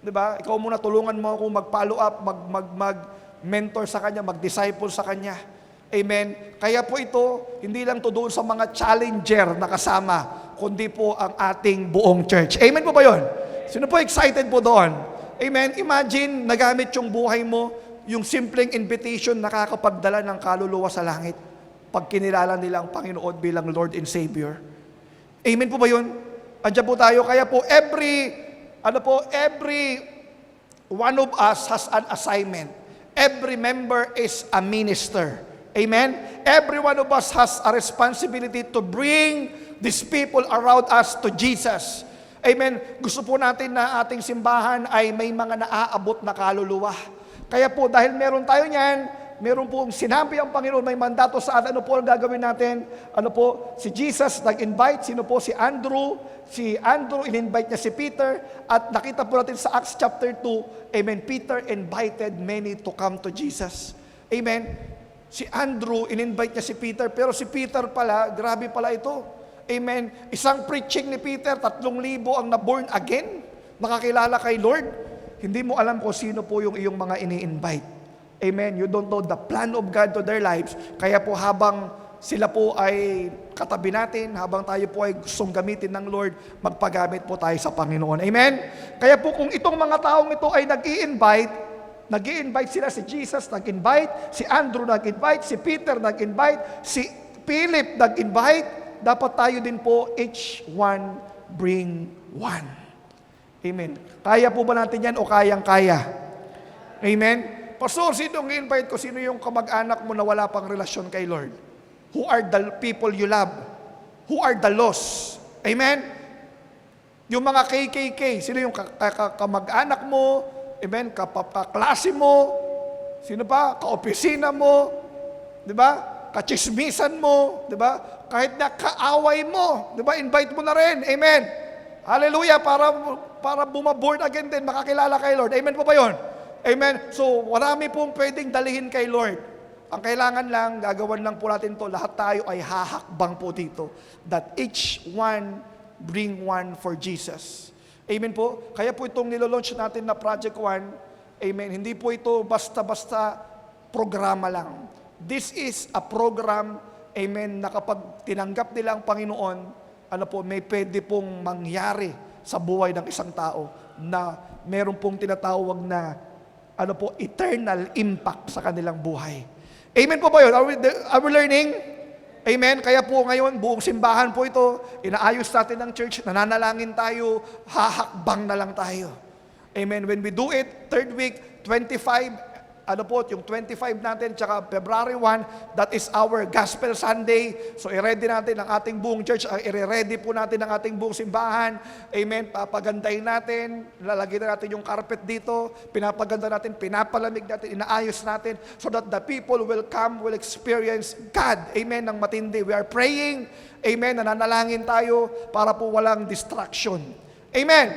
Diba? Ikaw muna tulungan mo ako mag-follow up, mag-mentor sa kanya, mag-disciple sa kanya. Amen. Kaya po ito, hindi lang to doon sa mga challenger na kasama, kundi po ang ating buong church. Amen po ba yun? Sino po excited po doon? Amen. Imagine, nagamit yung buhay mo, yung simpleng invitation nakakapagdala ng kaluluwa sa langit pag kinilala nila ang Panginoon bilang Lord and Savior. Amen po ba yun? Andiyan po tayo. Kaya po, every one of us has an assignment. Every member is a minister. Amen? Every one of us has a responsibility to bring these people around us to Jesus. Amen? Gusto po natin na ating simbahan ay may mga naaabot na kaluluwa. Kaya po, dahil meron tayo niyan, meron po sinabi ang Panginoon, may mandato sa atin. Ano po ang gagawin natin? Ano po? Si Jesus nag-invite. Sino po? Si Andrew. Si Andrew, in-invite niya si Peter. At nakita po natin sa Acts chapter 2, amen, Peter invited many to come to Jesus. Amen? Si Andrew, in-invite niya si Peter. Pero si Peter pala, grabe pala ito. Amen? Isang preaching ni Peter, 3,000 ang na-born again. Nakakilala kay Lord. Hindi mo alam kung sino po yung iyong mga ini-invite. Amen. You don't know the plan of God to their lives. Kaya po habang sila po ay katabi natin, habang tayo po ay gustong gamitin ng Lord, magpagamit po tayo sa Panginoon. Amen. Kaya po kung itong mga taong ito ay nag-i-invite sila, si Jesus nag-invite, si Andrew nag-invite, si Peter nag-invite, si Philip nag-invite, dapat tayo din po, each one bring one. Amen. Kaya po ba natin yan o kayang-kaya? Amen. Pastor, sino ang invite ko? Sino yung kamag-anak mo na wala pang relasyon kay Lord? Who are the people you love? Who are the lost? Amen? Yung mga KKK, sino yung kamag-anak mo? Amen? Kaklase mo? Sino pa? Kaopisina mo? Di ba? Kachismisan mo? Di ba? Kahit na kaaway mo, di ba? Invite mo na rin. Amen? Hallelujah! Para bumaborn again din, makakilala kay Lord. Amen po ba yun? Amen. So, marami pong pwedeng dalihin kay Lord. Ang kailangan lang, gagawan lang po natin to, lahat tayo ay hahakbang po dito. That each one bring one for Jesus. Amen po. Kaya po itong nilolaunch natin na Project One, amen, hindi po ito basta-basta programa lang. This is a program, amen, na kapag tinanggap nila ang Panginoon, ano po, may pwede pong mangyari sa buhay ng isang tao na meron pong tinatawag na ano po, eternal impact sa kanilang buhay. Amen po ba yun? Are we learning? Amen? Kaya po ngayon, buong simbahan po ito, inaayos natin ng church, nananalangin tayo, hahakbang na lang tayo. Amen? When we do it, third week, 25, ano po, yung 25 natin, tsaka February 1, that is our Gospel Sunday. So, i-ready natin ang ating buong church, i-ready po natin ang ating buong simbahan. Amen? Papagandahin natin, lalagyan natin yung carpet dito, pinapaganda natin, pinapalamig natin, inaayos natin, so that the people will come, will experience God. Amen? Ng matindi. We are praying. Amen? Nananalangin tayo para po walang distraction. Amen?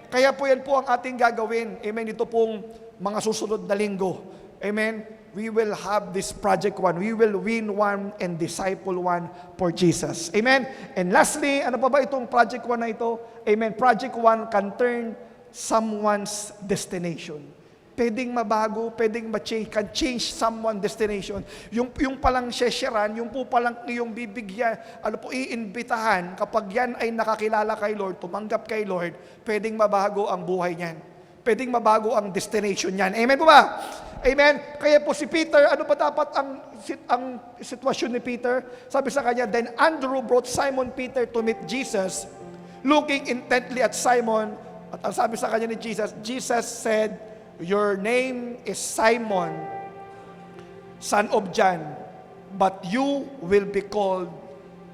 Kaya po yan po ang ating gagawin. Amen? Ito pong mga susunod na linggo. Amen? We will have this Project One. We will win one and disciple one for Jesus. Amen? And lastly, ano pa ba itong Project One na ito? Amen? Project One can turn someone's destination. Pwedeng mabago, pwedeng can change someone's destination. Yung palang shesheran, yung po palang yung bibigyan, ano po, iimbitahan, kapag yan ay nakakilala kay Lord, tumanggap kay Lord, pwedeng mabago ang buhay niyan. Pwedeng mabago ang destination niyan. Amen po ba? Amen? Kaya po si Peter, ano ba dapat ang sitwasyon ni Peter? Sabi sa kanya, then Andrew brought Simon Peter to meet Jesus, looking intently at Simon. At ang sabi sa kanya ni Jesus, Jesus said, your name is Simon, son of John, but you will be called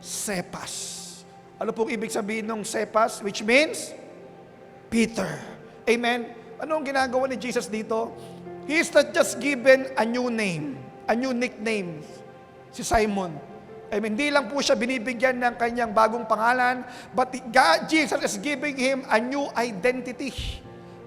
Cephas. Ano pong ibig sabihin ng Cephas? Which means, Peter. Amen? Ano ang ginagawa ni Jesus dito? He is not just given a new name, a new nickname, si Simon. Amen. Hindi lang po siya binibigyan ng kanyang bagong pangalan, but God, Jesus is giving him a new identity.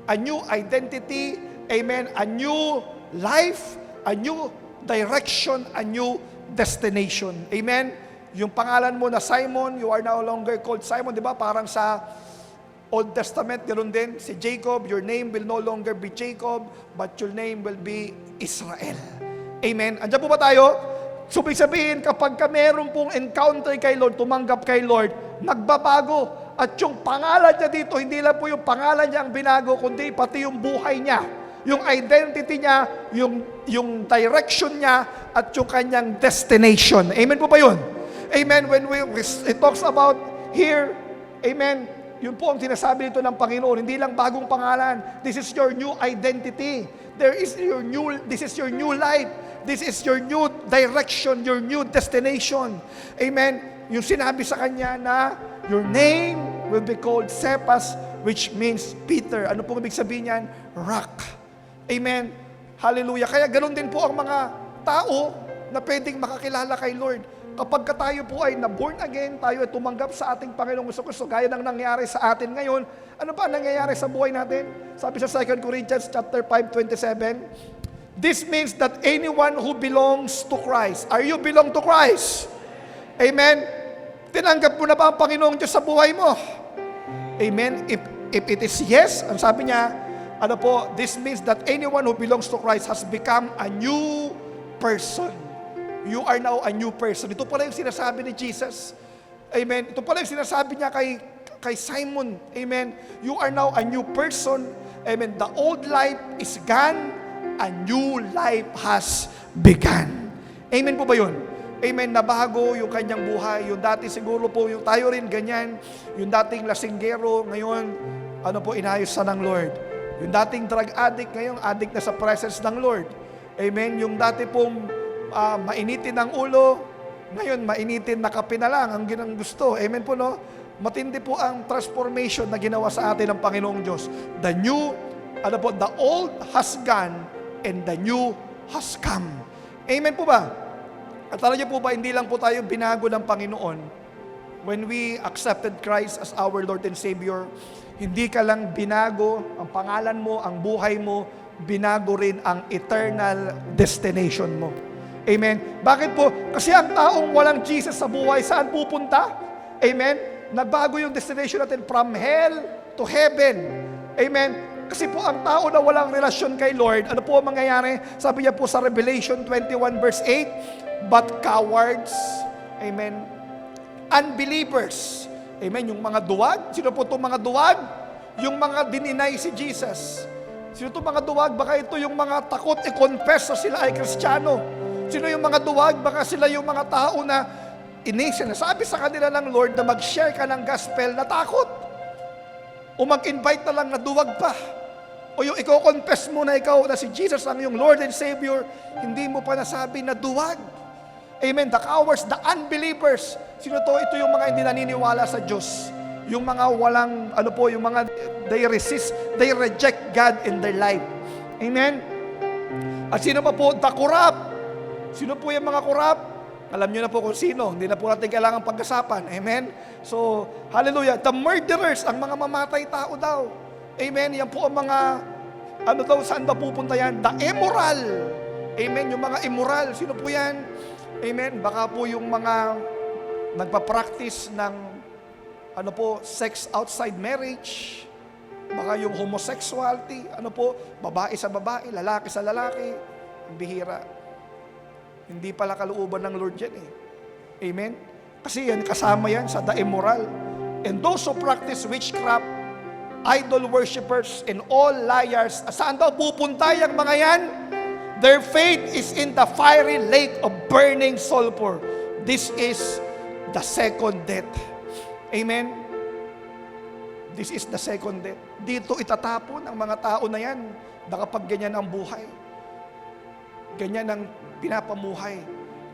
A new identity, amen, a new life, a new direction, a new destination. Amen. Yung pangalan mo na Simon, you are no longer called Simon, di ba? Parang sa Old Testament, ganoon din. Si Jacob, your name will no longer be Jacob, but your name will be Israel. Amen? Andiyan po ba tayo? So, ibig sabihin, kapag ka meron pong encounter kay Lord, tumanggap kay Lord, nagbabago. At yung pangalan niya dito, hindi lang po yung pangalan niya ang binago, kundi pati yung buhay niya. Yung identity niya, yung direction niya, at yung kanyang destination. Amen po ba yun? Amen. When it talks about here, amen, yun po ang sinasabi nito ng Panginoon. Hindi lang bagong pangalan. This is your new identity. This is your new life. This is your new direction, your new destination. Amen. Yung sinabi sa kanya na your name will be called Cephas, which means Peter. Ano pong ibig sabihin niyan? Rock. Amen. Hallelujah. Kaya ganoon din po ang mga tao na pwedeng makakilala kay Lord. Kapag tayo po ay na-born again, tayo ay tumanggap sa ating Panginoong Jesucristo, gaya ng nangyari sa atin ngayon, ano pa nangyayari sa buhay natin? Sabi sa 2 Corinthians chapter 5:27, this means that anyone who belongs to Christ, are you belong to Christ? Amen? Tinanggap mo na ba ang Panginoong Diyos sa buhay mo? Amen? If it is yes, ang sabi niya, ano po, this means that anyone who belongs to Christ has become a new person. You are now a new person. Ito pala yung sinasabi ni Jesus. Amen. Ito pala yung sinasabi niya kay Simon. Amen. You are now a new person. Amen. The old life is gone. A new life has begun. Amen po ba yun? Amen. Nabago yung kanyang buhay. Yung dati siguro po, yung tayo rin ganyan. Yung dating lasinggero, ngayon, ano po, inayos sa ng Lord. Yung dating drug addict, ngayon, addict na sa presence ng Lord. Amen. Yung dati pong mainitin ang ulo, ngayon mainitin na kape na lang ang ginang gusto. Amen po, no? Matindi po ang transformation na ginawa sa atin ng Panginoong Diyos. The old has gone and the new has come. Amen po ba? At alam niyo po ba, hindi lang po tayo binago ng Panginoon when we accepted Christ as our Lord and Savior. Hindi ka lang binago ang pangalan mo, ang buhay mo, binago rin ang eternal destination mo. Amen. Bakit po? Kasi ang taong walang Jesus sa buhay, saan pupunta? Amen. Nagbago yung destination natin from hell to heaven. Amen. Kasi po ang tao na walang relasyon kay Lord, ano po ang mangyayari? Sabi niya po sa Revelation 21 verse 8, but cowards, amen, unbelievers, amen, yung mga duwag. Sino po itong mga duwag? Yung mga dininay si Jesus. Sino itong mga duwag? Baka ito yung mga takot i-confess na sila ay Kristiyano. Sino yung mga duwag? Baka sila yung mga tao na sinasabi sa kanila ng Lord na mag-share ka ng gospel na takot. O mag-invite na lang na duwag pa. O yung ikaw-confess mo na ikaw na si Jesus ang yung Lord and Savior, hindi mo pa nasabi na duwag. Amen. The cowards, the unbelievers. Sino to? Ito yung mga hindi naniniwala sa Diyos. Yung mga walang, yung mga they reject God in their life. Amen. At sino pa po? The corrupt. Sino po yung mga kurap? Alam nyo na po kung sino. Hindi na po natin kailangan pagkasapan. Amen? So, hallelujah. The murderers, ang mga mamatay tao daw. Amen? Yan po ang mga, saan ba pupunta yan? The immoral. Amen? Yung mga immoral. Sino po yan? Amen? Baka po yung mga nagpa-practice ng, sex outside marriage. Baka yung homosexuality. Babae sa babae, lalaki sa lalaki. Ang bihira. Hindi pala kalooban ng Lord yan eh. Amen? Kasi yan, kasama yan sa the immoral. And those who practice witchcraft, idol worshippers, and all liars, saan daw pupunta yung mga yan? Their fate is in the fiery lake of burning sulfur. This is the second death. Amen? This is the second death. Dito itatapon ang mga tao na yan na kapag ganyan ang buhay. Ganyan ang pinapamuhay.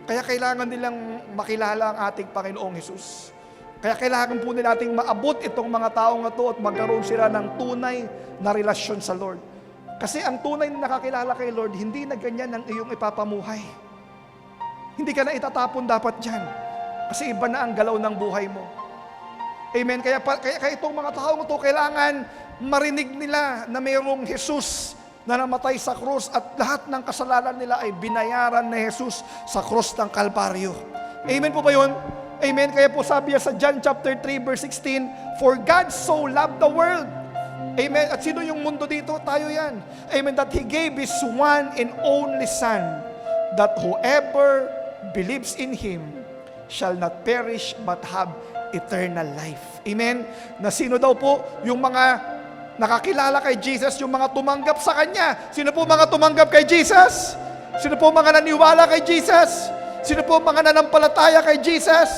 Kaya kailangan nilang makilala ang ating Panginoong Hesus. Kaya kailangan po nating maabot itong mga taong ito at magkaroon sila ng tunay na relasyon sa Lord. Kasi ang tunay na nakakilala kay Lord, hindi na ganyan ang iyong ipapamuhay. Hindi ka na itatapon dapat dyan. Kasi iba na ang galaw ng buhay mo. Amen. Kaya itong mga taong ito, kailangan marinig nila na mayroong Jesus na namatay sa krus at lahat ng kasalanan nila ay binayaran ni Jesus sa krus ng Kalbaryo. Amen po ba yun? Amen. Kaya po sabi niya sa John chapter 3 verse 16, "For God so loved the world." Amen. At sino yung mundo dito? Tayo yan. Amen. That He gave His one and only Son, that whoever believes in Him shall not perish but have eternal life. Amen. Na sino daw po yung mga nakakilala kay Jesus, yung mga tumanggap sa Kanya? Sino po mga tumanggap kay Jesus? Sino po mga naniwala kay Jesus? Sino po mga nanampalataya kay Jesus?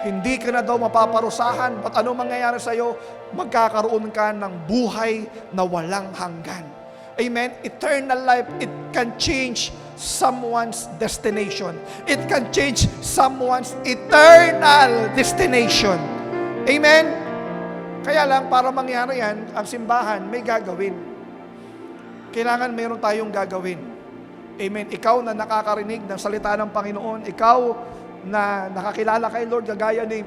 Hindi ka na daw mapaparusahan. At ano mangyayari sa iyo? Magkakaroon ka ng buhay na walang hanggan. Amen? Eternal life, it can change someone's destination. It can change someone's eternal destination. Amen? Kaya lang, para mangyari yan, ang simbahan may gagawin. Kailangan mayroon tayong gagawin. Amen? Ikaw na nakakarinig ng salita ng Panginoon, ikaw na nakakilala kay Lord, kagaya ni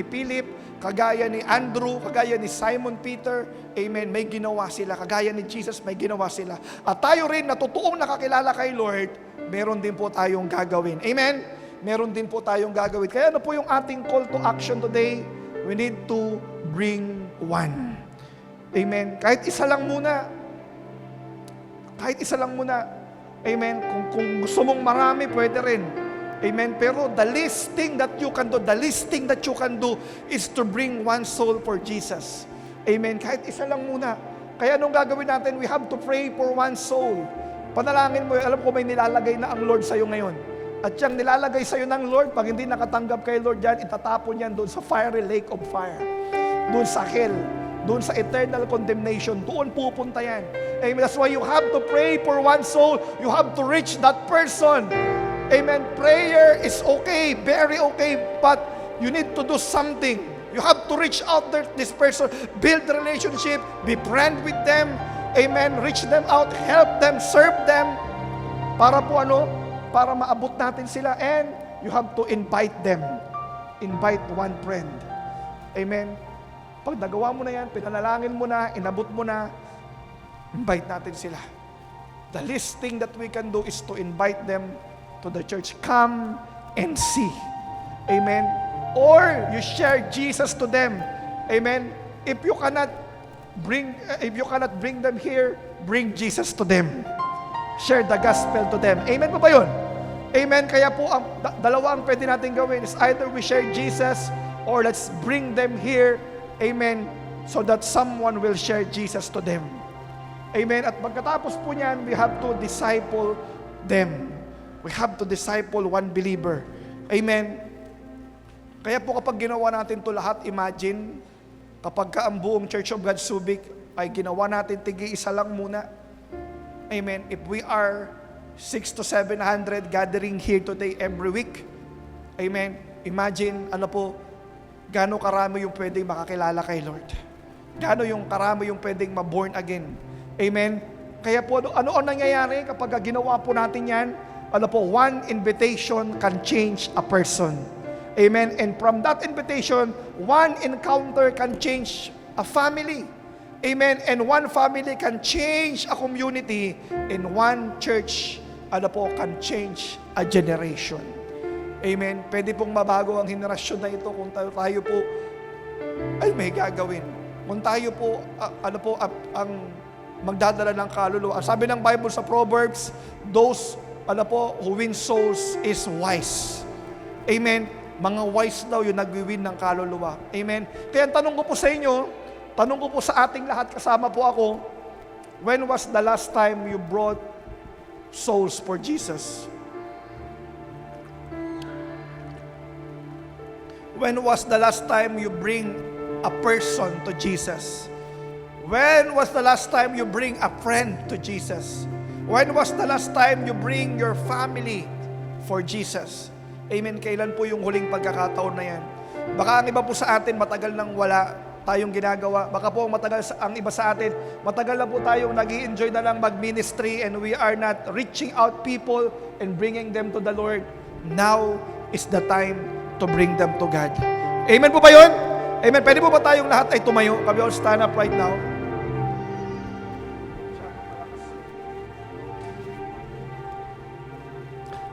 Philip, kagaya ni Andrew, kagaya ni Simon Peter, amen, may ginawa sila. Kagaya ni Jesus, may ginawa sila. At tayo rin na totoong nakakilala kay Lord, meron din po tayong gagawin. Amen? Meron din po tayong gagawin. Kaya ano po yung ating call to action today? We need to bring one. Amen? Kahit isa lang muna. Kahit isa lang muna. Amen? Kung gusto mong marami, pwede rin. Amen. Pero the least thing that you can do is to bring one soul for Jesus. Amen. Kahit isa lang muna. Kaya anong gagawin natin? We have to pray for one soul. Panalangin mo, alam ko may nilalagay na ang Lord sa iyo ngayon. At yung nilalagay sa iyo ng Lord, pag hindi nakatanggap kay Lord yan, itatapon yan doon sa fiery lake of fire. Doon sa hell. Doon sa eternal condemnation. Doon pupunta yan. Amen. That's why you have to pray for one soul. You have to reach that person. Amen. Prayer is okay, very okay, but you need to do something. You have to reach out to this person, build relationship, be friend with them. Amen. Reach them out, help them, serve them. Para po ano? Para maabot natin sila. And you have to invite them. Invite one friend. Amen. Pag nagawa mo na yan, pinanalangin mo na, inabot mo na, invite natin sila. The least thing that we can do is to invite them to the church. Come and see. Amen. Or you share Jesus to them. Amen. If you cannot bring them here, bring Jesus to them. Share the gospel to them. Amen po ba yun? Amen. Kaya po ang dalawa ang pwede natin gawin is either we share Jesus or let's bring them here. Amen. So that someone will share Jesus to them. Amen. At pagkatapos po niyan, we have to disciple them. We have to disciple one believer. Amen. Kaya po kapag ginawa natin to lahat, imagine, kapag ang buong Church of God Subic ay ginawa natin tigi-isa lang muna. Amen. If we are 600 to 700 gathering here today every week, amen. Imagine, gaano karami yung pwedeng makakilala kay Lord. Gaano yung karami yung pwedeng ma-born again. Amen. Kaya po, ano ang nangyayari kapag ginawa po natin yan? One invitation can change a person. Amen. And from that invitation, one encounter can change a family. Amen. And one family can change a community. And one church, can change a generation. Amen. Pwede pong mabago ang henerasyon na ito kung tayo po ay may gagawin. Kung tayo po, ang magdadala ng kaluluwa. Sabi ng Bible sa Proverbs, those who win souls is wise. Amen. Mga wise daw yung nagwi-win ng kaluluwa. Amen. Kaya tanong ko po sa inyo, tanong ko po sa ating lahat, kasama po ako, when was the last time you brought souls for Jesus? When was the last time you bring a person to Jesus? When was the last time you bring a friend to Jesus? When was the last time you bring your family for Jesus? Amen. Kailan po yung huling pagkakataon na yan? Baka ang iba po sa atin matagal nang wala tayong ginagawa. Baka po ang iba sa atin, matagal na po tayong nag-i-enjoy na lang mag-ministry and we are not reaching out people and bringing them to the Lord. Now is the time to bring them to God. Amen po ba yun? Amen. Pwede po ba tayong lahat ay tumayo? Kami all stand up right now.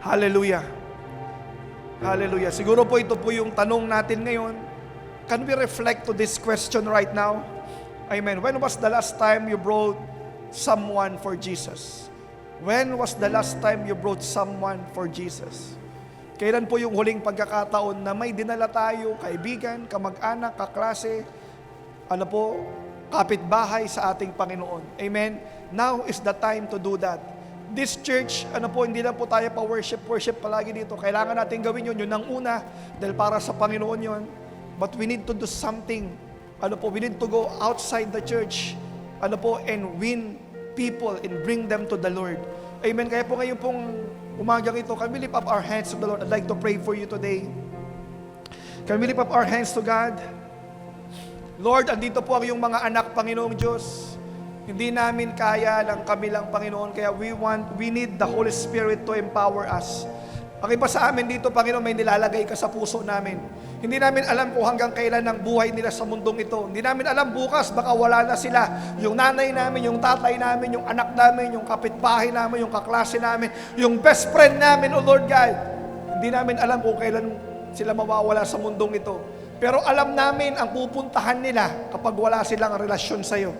Hallelujah. Hallelujah. Siguro po ito po yung tanong natin ngayon. Can we reflect to this question right now? Amen. When was the last time you brought someone for Jesus? When was the last time you brought someone for Jesus? Kailan po yung huling pagkakataon na may dinala tayo, kaibigan, kamag-anak, kaklase, kapitbahay sa ating Panginoon? Amen. Now is the time to do that. This church, hindi lang po tayo pa worship palagi dito. Kailangan natin gawin yun ang una, dahil para sa Panginoon yun. But we need to do something. We need to go outside the church, and win people and bring them to the Lord. Amen. Kaya po ngayon pong umagang ito, can we lift up our hands to the Lord? I'd like to pray for you today. Can we lift up our hands to God? Lord, andito po ang iyong mga anak, Panginoong Diyos. Hindi namin kaya lang kami lang, Panginoon, kaya we need the Holy Spirit to empower us. Ang iba sa amin dito, Panginoon, may nilalagay ka sa puso namin. Hindi namin alam kung hanggang kailan ang buhay nila sa mundong ito. Hindi namin alam bukas, baka wala na sila. Yung nanay namin, yung tatay namin, yung anak namin, yung kapitbahay namin, yung kaklase namin, yung best friend namin, O Lord God. Hindi namin alam kung kailan sila mawawala sa mundong ito. Pero alam namin ang pupuntahan nila kapag wala silang relasyon sa iyo.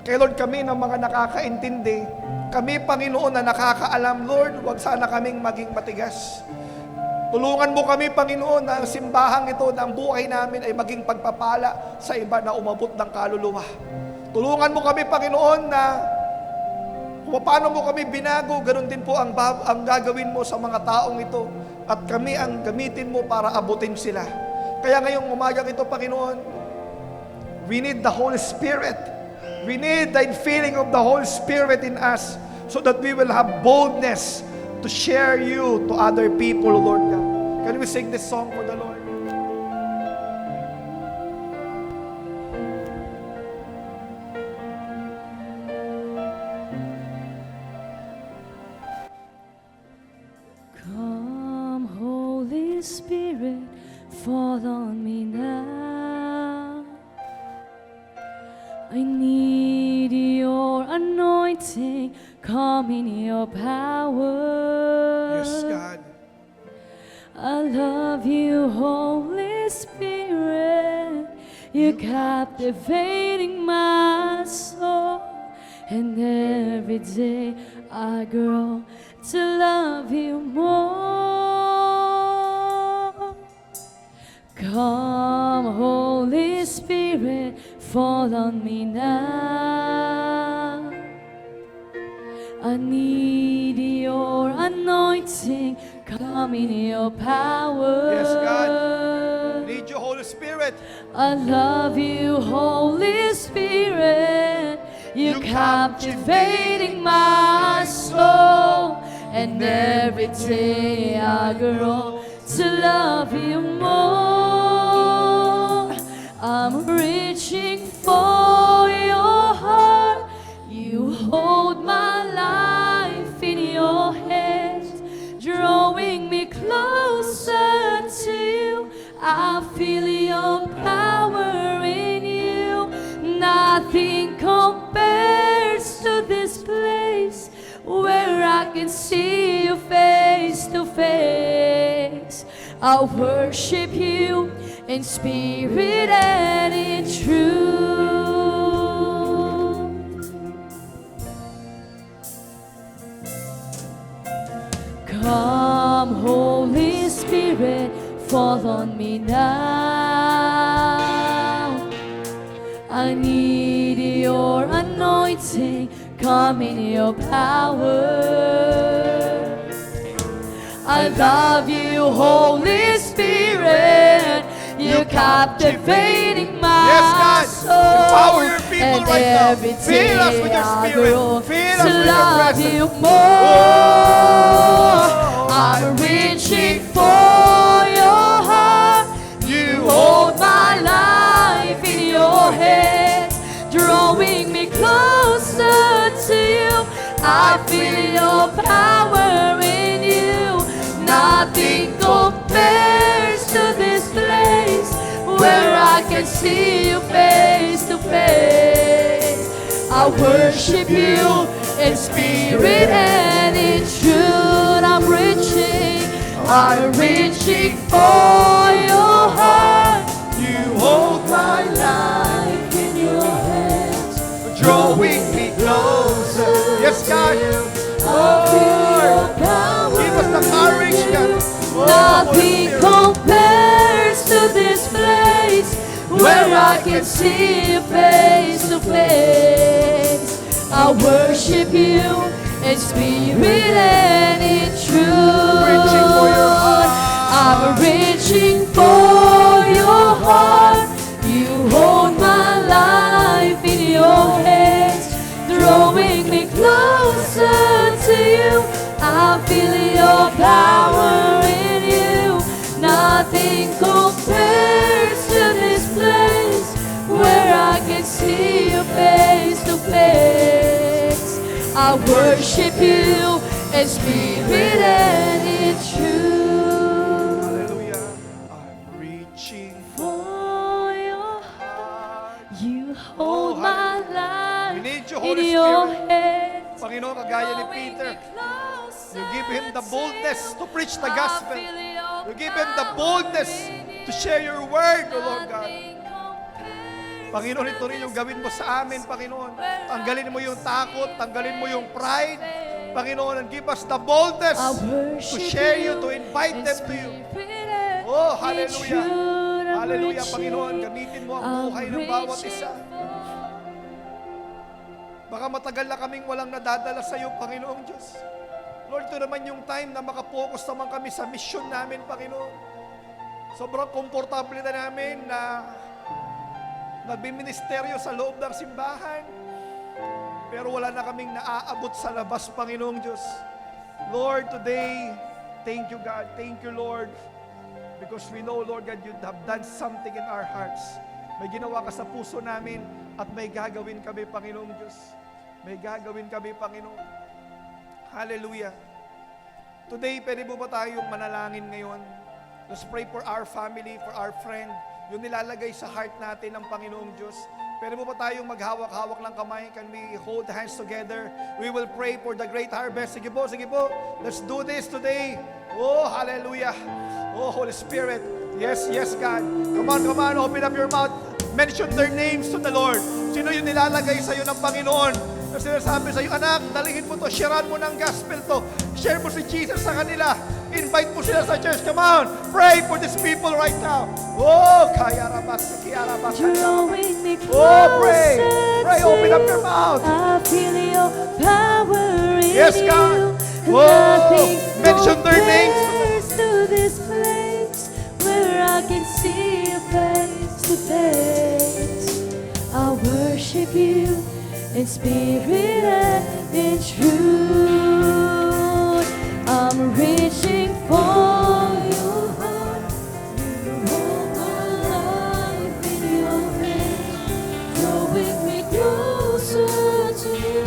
Kaya Lord, kami ng mga nakakaintindi, kami, Panginoon, na nakakaalam, Lord, huwag sana kaming maging matigas. Tulungan mo kami, Panginoon, na ang simbahang ito, na ang buhay namin ay maging pagpapala sa iba na umabot ng kaluluwa. Tulungan mo kami, Panginoon, na kung paano mo kami binago, ganun din po ang gagawin mo sa mga taong ito. At kami ang gamitin mo para abutin sila. Kaya ngayong umagang ito, Panginoon, we need the Holy Spirit. We need the infilling of the Holy Spirit in us so that we will have boldness to share you to other people, Lord God. Can we sing this song for the Lord? Come, Holy Spirit, fall on me now. I need your anointing, come in your power. Yes, God. I love you, Holy Spirit. You're captivating my soul. And every day I grow to love you more. Come, Holy Spirit, fall on me now. I need your anointing, come in your power. Yes, God. Need you, Holy Spirit. I love you, Holy Spirit. You're captivating my soul. And every day I grow to love you more. I'm reaching for your heart. You hold my life in your hands, drawing me closer to you. I feel your power in you. Nothing compares to this place where I can see you face to face. I worship you in spirit and in truth. Come, Holy Spirit, fall on me now. I need your anointing, come in your power. I love you, Holy Spirit. You're captivating my soul. Empower your people And right now. every Fill us with your day I spirit. grow Fill us to with your love presence. you more. I'm reaching for your heart. You hold my life in your hands, drawing me closer to you. I feel your power in you. Nothing compares to this place where I can see you face to face. I worship you in spirit and in truth. I'm reaching I'm reaching for your heart. You hold my Life in your hands. drawing me closer. Yes, God. Your power. Give us the courage, God. Nothing compares to this place where I can see you face to face. I worship you in spirit and in truth. Reaching for your heart. I'm reaching for your heart. You hold my life in your hands, drawing me closer to you. I feel your power in you. Nothing compares to this place where I can see you face to face. I worship you in spirit and in truth. Hallelujah. I'm reaching For your heart. You hold my We life need you, in Holy your Spirit. hands. Panginoon, kagaya ni Peter, you give him the boldness to preach the gospel. You give him the boldness to share your word, O Lord God. Panginoon, ito rin yung gawin mo sa amin, Panginoon. Tanggalin mo yung takot, tanggalin mo yung pride. Panginoon, and give us the boldness to share you, to invite them to you. Oh, hallelujah. Hallelujah, Panginoon. Gamitin mo ang buhay ng bawat isa. Baka matagal na kaming walang nadadala sa iyo, Panginoong Diyos. Lord, ito naman yung time na makapokus naman kami sa mission namin, Panginoon. Sobrang komportable na namin na nagbiministeryo sa loob ng simbahan. Pero wala na kaming naaabot sa labas, Panginoong Diyos. Lord, today, thank you, God. Thank you, Lord. Because we know, Lord God, you have done something in our hearts. May ginawa ka sa puso namin at may gagawin kami, Panginoong Diyos. May gagawin kami, Panginoon. Hallelujah. Today, pwede mo ba tayong manalangin ngayon? Let's pray for our family, for our friend. Yung nilalagay sa heart natin ng Panginoong Diyos. Pwede mo ba tayong maghawak-hawak ng kamay? Can we hold hands together? We will pray for the great harvest. Sige po, sige po. Let's do this today. Oh, hallelujah. Oh, Holy Spirit. Yes, yes, God. Come on, come on. Open up your mouth. Mention their names to the Lord. Sino yung nilalagay sa iyo ng Panginoon? Na sinasabi sa iyo, anak, dalihin mo to, sharean mo ng gospel to. Share mo si Jesus sa kanila. Invite mo sila sa church. Come on. Pray for these people right now. Oh, kaya rabas, kaya rabas. Drawing me Oh, pray. closer Pray, to open up you. your mouth. I feel your power in Yes, you. God. Oh, Nothing mention their names. compares to this place where I can see you face to face. I worship you in spirit and in truth. I'm reaching for your heart. You hold my life in your hands, drawing me closer to you.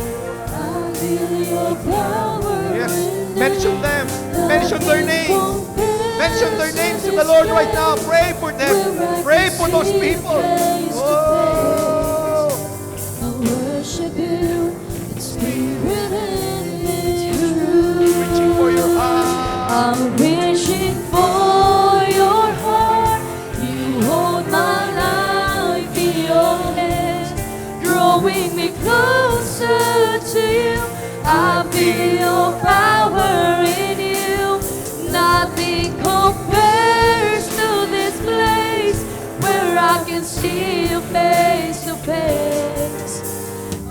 I feel your power. Yes, in mention you. them. Mention their names. Nothing Mention their compares names to to the Lord this right now. Pray for them. Pray for those people. Oh, I worship you in spirit and in truth. reaching for your heart. I'm reaching for your heart. You hold my life in your hands, drawing me closer to you. I feel your power in you. Nothing compares to this place where I can see you face to face.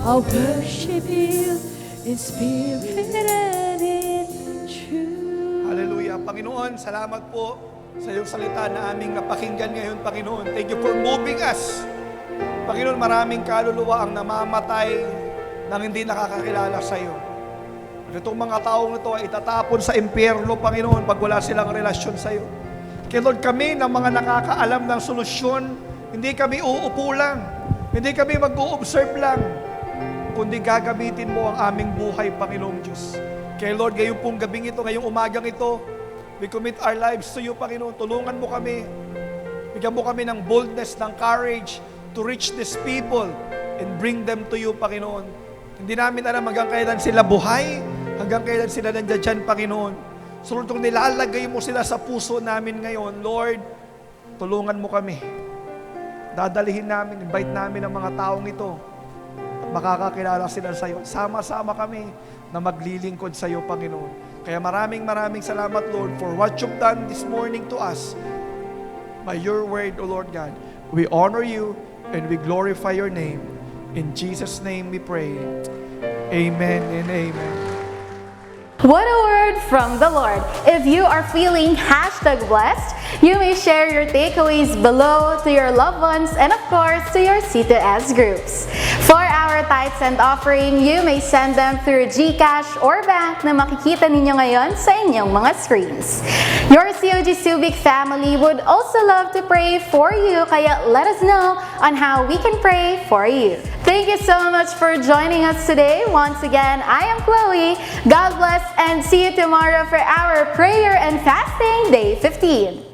I worship you in spirit and in truth. Hallelujah. Panginoon, salamat po sa iyong salita na aming napakinggan ngayon, Panginoon. Thank you for moving us. Panginoon, maraming kaluluwa ang namamatay nang hindi nakakakilala sa iyo. At itong mga taong ito ay itatapon sa impyerno, Panginoon, pag wala silang relasyon sa iyo. Kaya Lord, kami ng mga nakakaalam ng solusyon, hindi kami uupo lang, hindi kami mag-o-observe lang, kundi gagamitin mo ang aming buhay, Panginoong Diyos. Kaya Lord, ngayong pong gabing ito, ngayong umagang ito, we commit our lives to you, Panginoon. Tulungan mo kami, bigyan mo kami ng boldness, ng courage to reach these people and bring them to you, Panginoon. Hindi namin alam hanggang kailan sila buhay, hanggang kailan sila nandiyan dyan, Panginoon. So Lord, kung nilalagay mo sila sa puso namin ngayon, Lord, tulungan mo kami. Dadalihin namin, invite namin ang mga taong ito. Makakakilala sila sa iyo. Sama-sama kami na maglilingkod sa iyo, Panginoon. Kaya maraming salamat, Lord, for what you've done this morning to us. By your word, O Lord God, we honor you and we glorify your name. In Jesus' name we pray. Amen and amen. What a word from the Lord. If you are feeling #blessed, you may share your takeaways below to your loved ones and of course to your C2S groups. For our tithes and offering, you may send them through GCash or bank na makikita ninyo ngayon sa inyong mga screens. Your COG Subic family would also love to pray for you, kaya let us know on how we can pray for you. Thank you so much for joining us today. Once again, I am Chloe. God bless and see you tomorrow for our prayer and fasting day 15.